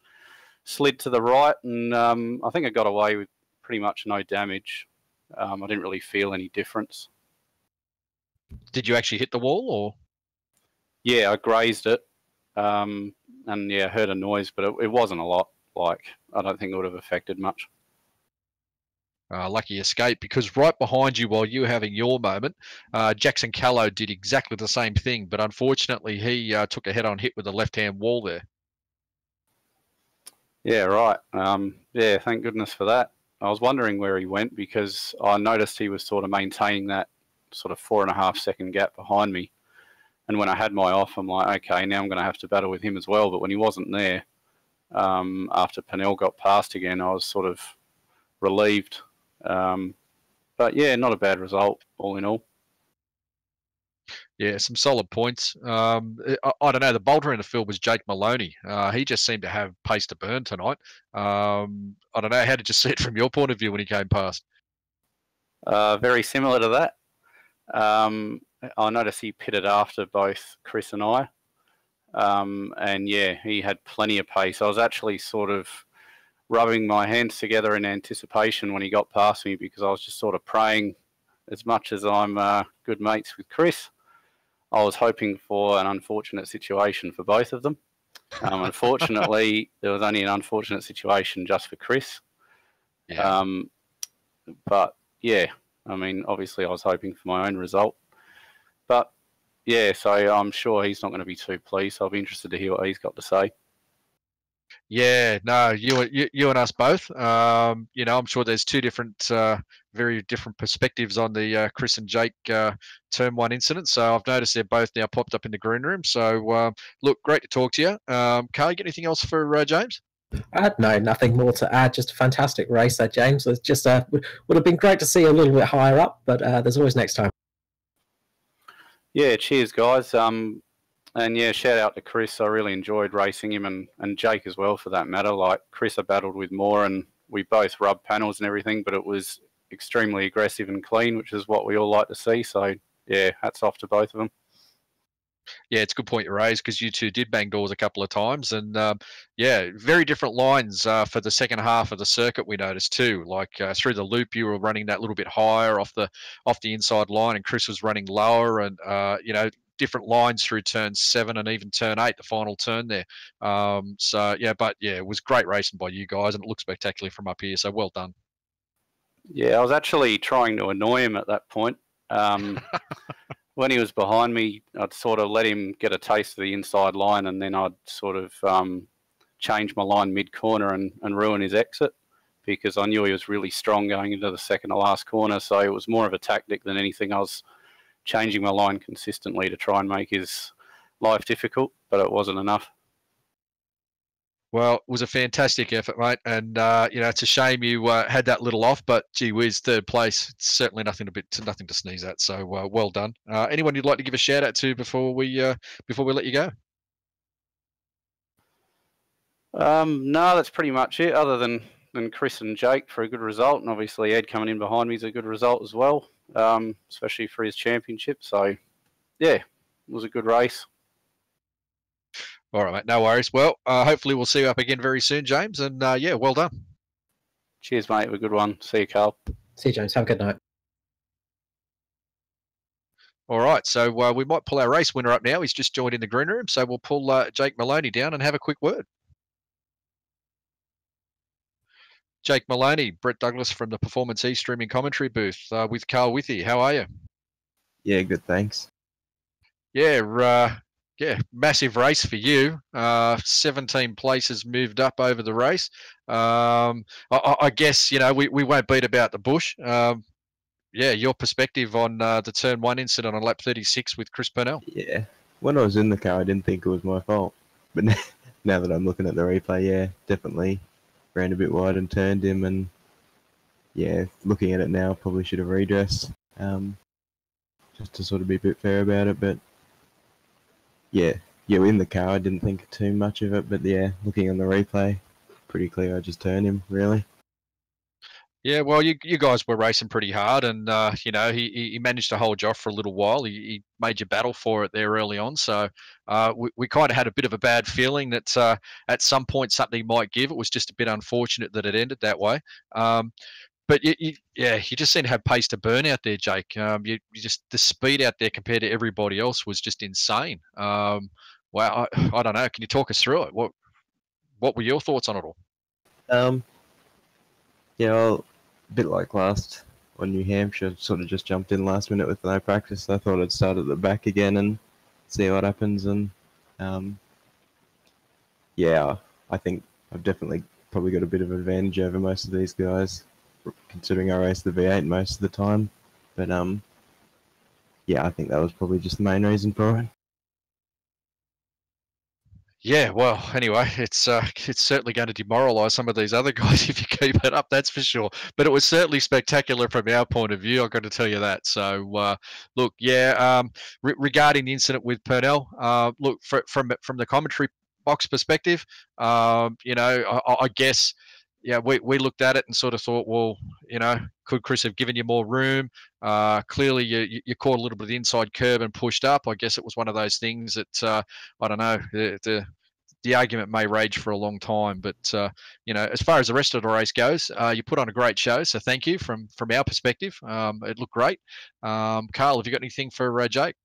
slid to the right, and I think I got away with pretty much no damage. I didn't really feel any difference. Did you actually hit the wall, or? Yeah, I grazed it, and yeah, heard a noise, but it wasn't a lot. Like, I don't think it would have affected much. Lucky escape, because right behind you while you were having your moment, Jackson Callow did exactly the same thing, but unfortunately he took a head-on hit with the left-hand wall there. Yeah, right. Yeah, thank goodness for that. I was wondering where he went, because I noticed he was sort of maintaining that sort of 4.5 second gap behind me. And when I had my off, I'm like, okay, now I'm going to have to battle with him as well. But when he wasn't there, after Pennell got past again, I was sort of relieved. But yeah, not a bad result, all in all. Yeah, some solid points. I don't know. The bolter in the field was Jake Maloney. He just seemed to have pace to burn tonight. I don't know. How did you see it from your point of view when he came past? Very similar to that. I noticed he pitted after both Chris and I. And yeah, he had plenty of pace. I was actually sort of rubbing my hands together in anticipation when he got past me, because I was just sort of praying, as much as I'm good mates with Chris, I was hoping for an unfortunate situation for both of them. Unfortunately, there was only an unfortunate situation just for Chris. Yeah. But yeah, I mean, obviously I was hoping for my own result. But yeah, so I'm sure he's not going to be too pleased. So I'll be interested to hear what he's got to say. Yeah, no, you and us both. You know, I'm sure there's two different, very different perspectives on the Chris and Jake Term 1 incident. So I've noticed they're both now popped up in the green room. So look, great to talk to you. Carl, you got anything else for James? No, nothing more to add. Just a fantastic race there, James. It's just would have been great to see you a little bit higher up, but there's always next time. Yeah, cheers, guys. And yeah, shout out to Chris. I really enjoyed racing him, and Jake as well, for that matter. Like, Chris I battled with more, and we both rubbed panels and everything, but it was extremely aggressive and clean, which is what we all like to see. So yeah, hats off to both of them. Yeah, it's a good point you raised, because you two did bang doors a couple of times, and yeah, very different lines for the second half of the circuit. We noticed too, like through the loop, you were running that little bit higher off the inside line, and Chris was running lower, and you know, different lines through turn 7 and even turn 8, the final turn there. So yeah, but yeah, it was great racing by you guys, and it looked spectacular from up here. So well done. Yeah, I was actually trying to annoy him at that point. When he was behind me, I'd sort of let him get a taste of the inside line, and then I'd sort of change my line mid-corner and ruin his exit, because I knew he was really strong going into the second to last corner. So it was more of a tactic than anything. I was changing my line consistently to try and make his life difficult, but it wasn't enough. Well, it was a fantastic effort, mate, and you know, it's a shame you had that little off, but gee whiz, third place, it's certainly nothing to sneeze at. So well done. Anyone you'd like to give a shout out to before we let you go? No, that's pretty much it. Other than Chris and Jake for a good result, and obviously Ed coming in behind me is a good result as well, especially for his championship. So, yeah, it was a good race. All right, mate. No worries. Well, hopefully we'll see you up again very soon, James. And yeah, well done. Cheers, mate. Have a good one. See you, Carl. See you, James. Have a good night. All right, so we might pull our race winner up now. He's just joined in the green room, so we'll pull Jake Maloney down and have a quick word. Jake Maloney, Brett Douglas from the Performance E streaming commentary booth with Carl Withy. How are you? Yeah, good, thanks. Yeah, massive race for you. 17 places moved up over the race. I guess, you know, we won't beat about the bush. Yeah, your perspective on the turn 1 incident on lap 36 with Chris Purnell. Yeah, when I was in the car, I didn't think it was my fault. But now that I'm looking at the replay, yeah, definitely ran a bit wide and turned him. And yeah, looking at it now, probably should have redressed just to sort of be a bit fair about it. But yeah, in the car, I didn't think too much of it. But yeah, looking on the replay, pretty clear I just turned him, really. Yeah, well, you guys were racing pretty hard, and you know he managed to hold you off for a little while. He made you battle for it there early on, so we kind of had a bit of a bad feeling that at some point something might give. It was just a bit unfortunate that it ended that way. But you just seem to have pace to burn out there, Jake. You just the speed out there compared to everybody else was just insane. Wow, I don't know. Can you talk us through it? What were your thoughts on it all? Yeah, well, a bit like last on New Hampshire, sort of just jumped in last minute with no practice. I thought I'd start at the back again and see what happens. And yeah, I think I've definitely probably got a bit of advantage over most of these guys, considering I race the V8 most of the time. But yeah, I think that was probably just the main reason for it. Yeah, well, anyway, it's certainly going to demoralise some of these other guys if you keep it up, that's for sure. But it was certainly spectacular from our point of view, I've got to tell you that. So, look, yeah, regarding the incident with Purnell, look, from the commentary box perspective, you know, I guess, yeah, we looked at it and sort of thought, well, you know, could Chris have given you more room? Clearly, you caught a little bit of the inside curb and pushed up. I guess it was one of those things that I don't know. The argument may rage for a long time, but you know, as far as the rest of the race goes, you put on a great show. So thank you from our perspective. It looked great. Carl, have you got anything for Jake?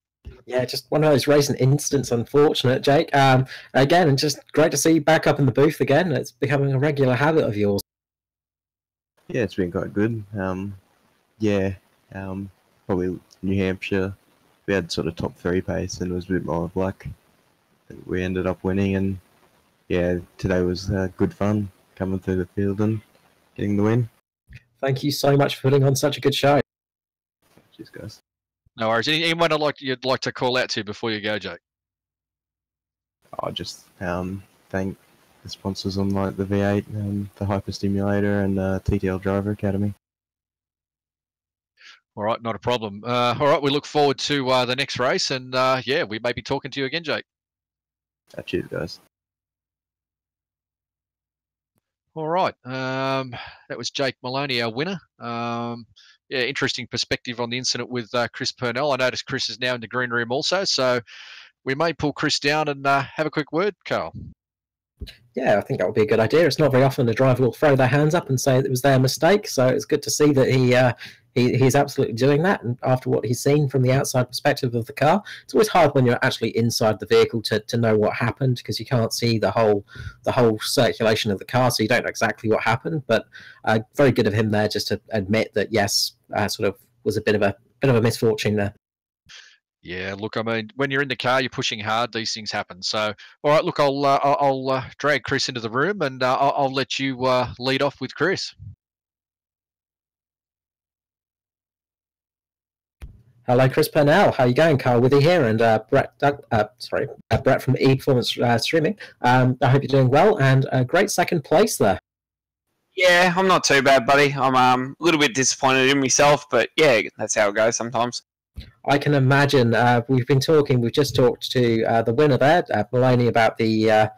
Yeah, just one of those racing incidents, unfortunate, Jake. Again, and just great to see you back up in the booth again. It's becoming a regular habit of yours. Yeah, it's been quite good. Yeah, probably New Hampshire, we had sort of top 3 pace and it was a bit more of luck. We ended up winning, and yeah, today was good fun coming through the field and getting the win. Thank you so much for putting on such a good show. Cheers, guys. No worries. Anyone you'd like to call out to before you go, Jake? I'll just thank the sponsors on like the V8, the Hyperstimulator, and TTL Driver Academy. All right, not a problem. All right, we look forward to the next race, and yeah, we may be talking to you again, Jake. Cheers, guys. All right, that was Jake Maloney, our winner. Yeah, interesting perspective on the incident with Chris Purnell. I noticed Chris is now in the green room also, so we may pull Chris down and have a quick word, Carl. Yeah, I think that would be a good idea. It's not very often a driver will throw their hands up and say it was their mistake, so it's good to see that he's absolutely doing that. And after what he's seen from the outside perspective of the car, it's always hard when you're actually inside the vehicle to know what happened, because you can't see the whole circulation of the car, so you don't know exactly what happened. But very good of him there just to admit that yes, sort of was a bit of a misfortune there. Yeah, look, I mean, when you're in the car, you're pushing hard, these things happen. So, all right, look, I'll drag Chris into the room, and I'll let you lead off with Chris. Hello, Chris Purnell. How are you going? Carl Withy here, and Brett from E-Performance Streaming. I hope you're doing well, and a great second place there. Yeah, I'm not too bad, buddy. I'm a little bit disappointed in myself, but yeah, that's how it goes sometimes. I can imagine. We've just talked to the winner there, Maloney, about the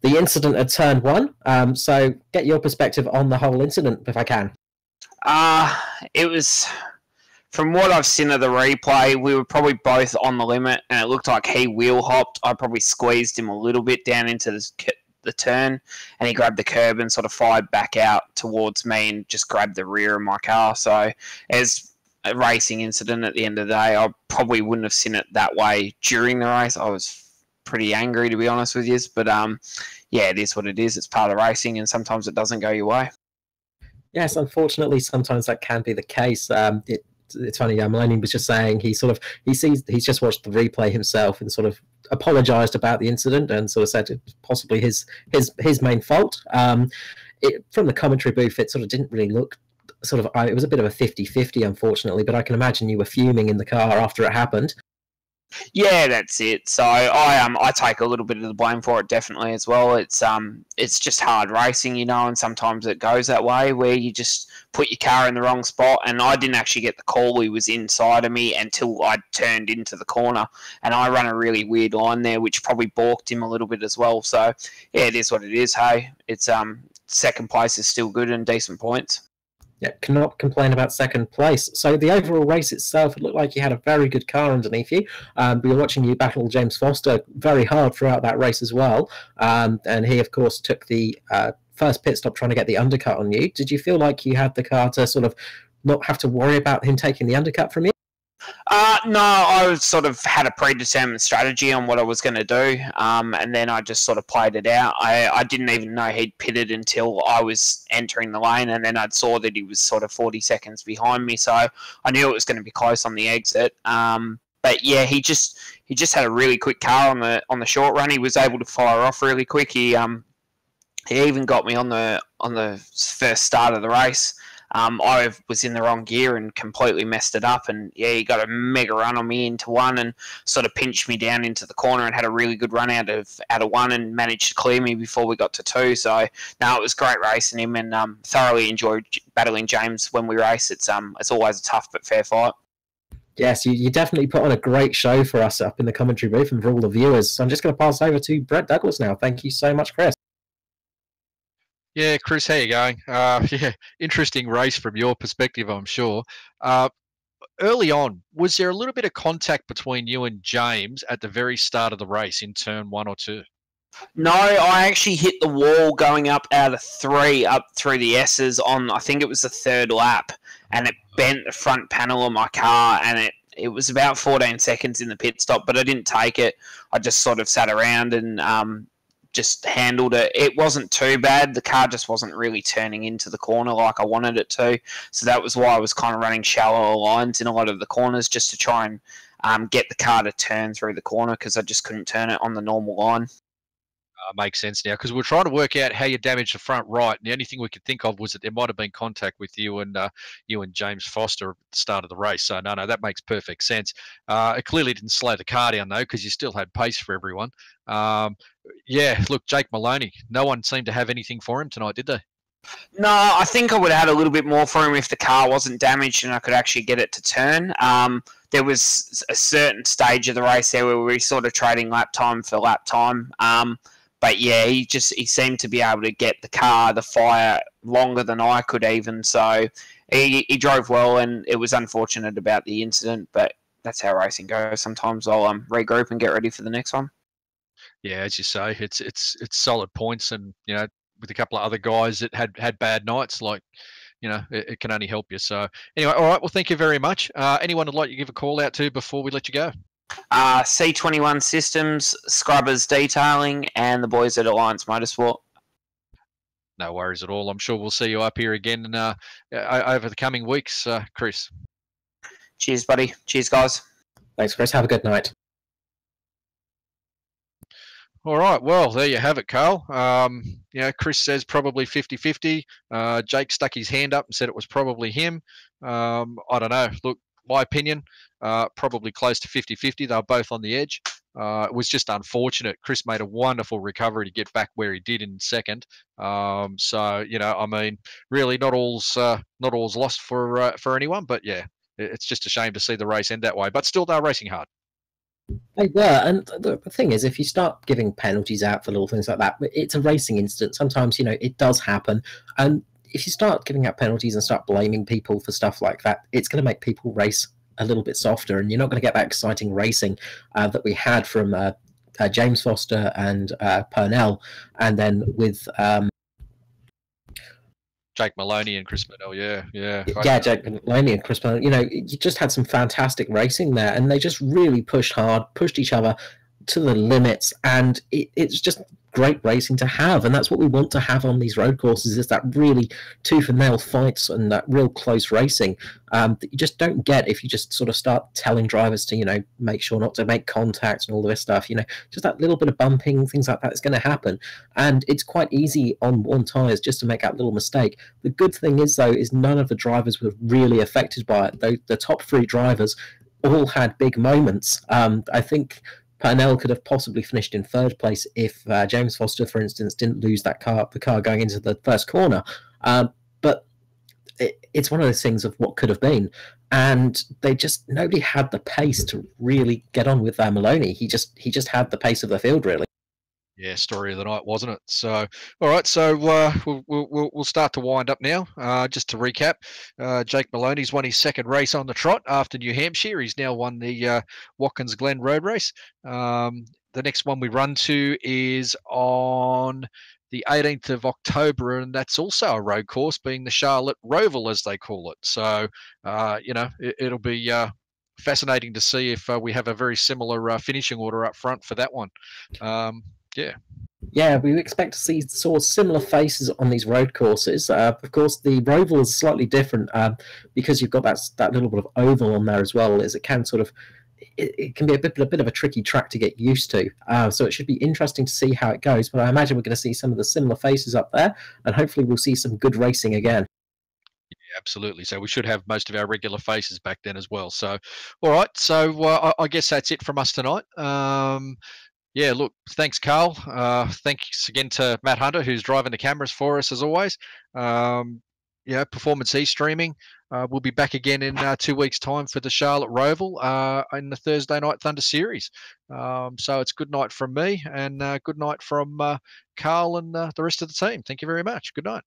the incident at turn 1. So get your perspective on the whole incident, if I can. It was, from what I've seen of the replay, we were probably both on the limit, and it looked like he wheel hopped. I probably squeezed him a little bit down into the turn, and he grabbed the curb and sort of fired back out towards me and just grabbed the rear of my car. So as a racing incident at the end of the day, I probably wouldn't have seen it that way during the race. I was pretty angry, to be honest with you, but yeah, it is what it is. It's part of racing, and sometimes it doesn't go your way. Yes, unfortunately, sometimes that can be the case. It's funny. Maloney was just saying he's just watched the replay himself and sort of apologised about the incident and sort of said it's possibly his main fault. From the commentary booth, it sort of didn't really look sort of. It was a bit of a 50-50, unfortunately. But I can imagine you were fuming in the car after it happened. Yeah, that's it. So I take a little bit of the blame for it, definitely, as well. It's just hard racing, you know, and sometimes it goes that way where you just put your car in the wrong spot. And I didn't actually get the call he was inside of me until I turned into the corner, and I ran a really weird line there, which probably balked him a little bit as well. So yeah, it is what it is. Hey, it's second place is still good and decent points. Yeah, cannot complain about second place. So the overall race itself, it looked like you had a very good car underneath you. We were watching you battle James Foster very hard throughout that race as well. And he, of course, took the first pit stop trying to get the undercut on you. Did you feel like you had the car to sort of not have to worry about him taking the undercut from you? No, I sort of had a predetermined strategy on what I was going to do, and then I just sort of played it out. I didn't even know he'd pitted until I was entering the lane, and then I saw that he was sort of 40 seconds behind me, so I knew it was going to be close on the exit. But yeah, he just had a really quick car on the short run. He was able to fire off really quick. He even got me on the first start of the race. I was in the wrong gear and completely messed it up, and yeah, he got a mega run on me into one and sort of pinched me down into the corner and had a really good run out of one and managed to clear me before we got to two. So no, it was great racing him, and thoroughly enjoyed battling James when we race. It's always a tough but fair fight. Yes, you definitely put on a great show for us up in the commentary booth and for all the viewers. So I'm just going to pass over to Brett Douglas now. Thank you so much, Chris. Yeah, Chris, how you going? Yeah, interesting race from your perspective, I'm sure. Early on, was there a little bit of contact between you and James at the very start of the race in turn 1 or 2? No, I actually hit the wall going up out of 3 up through the S's on, I think it was the third lap, and it bent the front panel of my car, and it was about 14 seconds in the pit stop, but I didn't take it. I just sort of sat around and just handled it. It wasn't too bad. The car just wasn't really turning into the corner like I wanted it to. So that was why I was kind of running shallower lines in a lot of the corners just to try and get the car to turn through the corner because I just couldn't turn it on the normal line. Makes sense now because we're trying to work out how you damaged the front right. And the only thing we could think of was that there might have been contact with you and James Foster at the start of the race. So no, that makes perfect sense. It clearly didn't slow the car down though because you still had pace for everyone. Yeah, look, Jake Maloney. No one seemed to have anything for him tonight, did they? No, I think I would have had a little bit more for him if the car wasn't damaged and I could actually get it to turn. There was a certain stage of the race there where we were sort of trading lap time for lap time. But yeah, he seemed to be able to get the fire longer than I could even. So he drove well, and it was unfortunate about the incident, but that's how racing goes. Sometimes I'll regroup and get ready for the next one. Yeah, as you say, it's solid points, and with a couple of other guys that had bad nights, like it can only help you. So anyway, all right. Well, thank you very much. Anyone would like to give a call out to before we let you go? C21 Systems, Scrubbers Detailing, and the boys at Alliance Motorsport. No worries at all. I'm sure we'll see you up here again over the coming weeks, Chris. Cheers, buddy. Cheers, guys. Thanks, Chris. Have a good night. All right. Well, there you have it, Carl. Chris says probably 50-50. Jake stuck his hand up and said it was probably him. I don't know. Look, my opinion, probably close to 50-50. They were both on the edge. It was just unfortunate. Chris made a wonderful recovery to get back where he did in second. Really not all's lost for anyone. But yeah, it's just a shame to see the race end that way. But still, they're racing hard. They were, and the thing is, if you start giving penalties out for little things like that, it's a racing incident. Sometimes, it does happen, and if you start giving out penalties and start blaming people for stuff like that, it's going to make people race a little bit softer, and you're not going to get that exciting racing that we had from James Foster and Purnell, and then with Jake Maloney and Chris Purnell, yeah. Jake Maloney and Chris Purnell. You just had some fantastic racing there, and they just really pushed hard, pushed each other to the limits, and it's just great racing to have, and that's what we want to have on these road courses, is that really tooth and nail fights and that real close racing that you just don't get if you just sort of start telling drivers to make sure not to make contact and all this stuff. Just that little bit of bumping, things like that is going to happen, and it's quite easy on one tires just to make that little mistake. The good thing is, though, is none of the drivers were really affected by it. The top three drivers all had big moments. I think Purnell could have possibly finished in third place if James Foster, for instance, didn't lose the car going into the first corner. But it's one of those things of what could have been. And nobody had the pace to really get on with Maloney. He just had the pace of the field, really. Yeah, story of the night, wasn't it? So, all right, so we'll start to wind up now. Just to recap, Jake Maloney's won his second race on the trot after New Hampshire. He's now won the Watkins Glen road race. The next one we run to is on the 18th of October, and that's also a road course, being the Charlotte Roval, as they call it. So, it'll be fascinating to see if we have a very similar finishing order up front for that one. Yeah, we expect to see sort of similar faces on these road courses. Of course, the Roval is slightly different because you've got that little bit of oval on there as well. As it can sort of, it can be a bit of a tricky track to get used to. So it should be interesting to see how it goes. But I imagine we're going to see some of the similar faces up there, and hopefully we'll see some good racing again. Yeah, absolutely. So we should have most of our regular faces back then as well. So, all right. So I guess that's it from us tonight. Yeah, look, thanks, Carl. Thanks again to Matt Hunter, who's driving the cameras for us as always. Performance e-streaming. We'll be back again in 2 weeks' time for the Charlotte Roval in the Thursday Night Thunder Series. So it's good night from me, and good night from Carl and the rest of the team. Thank you very much. Good night.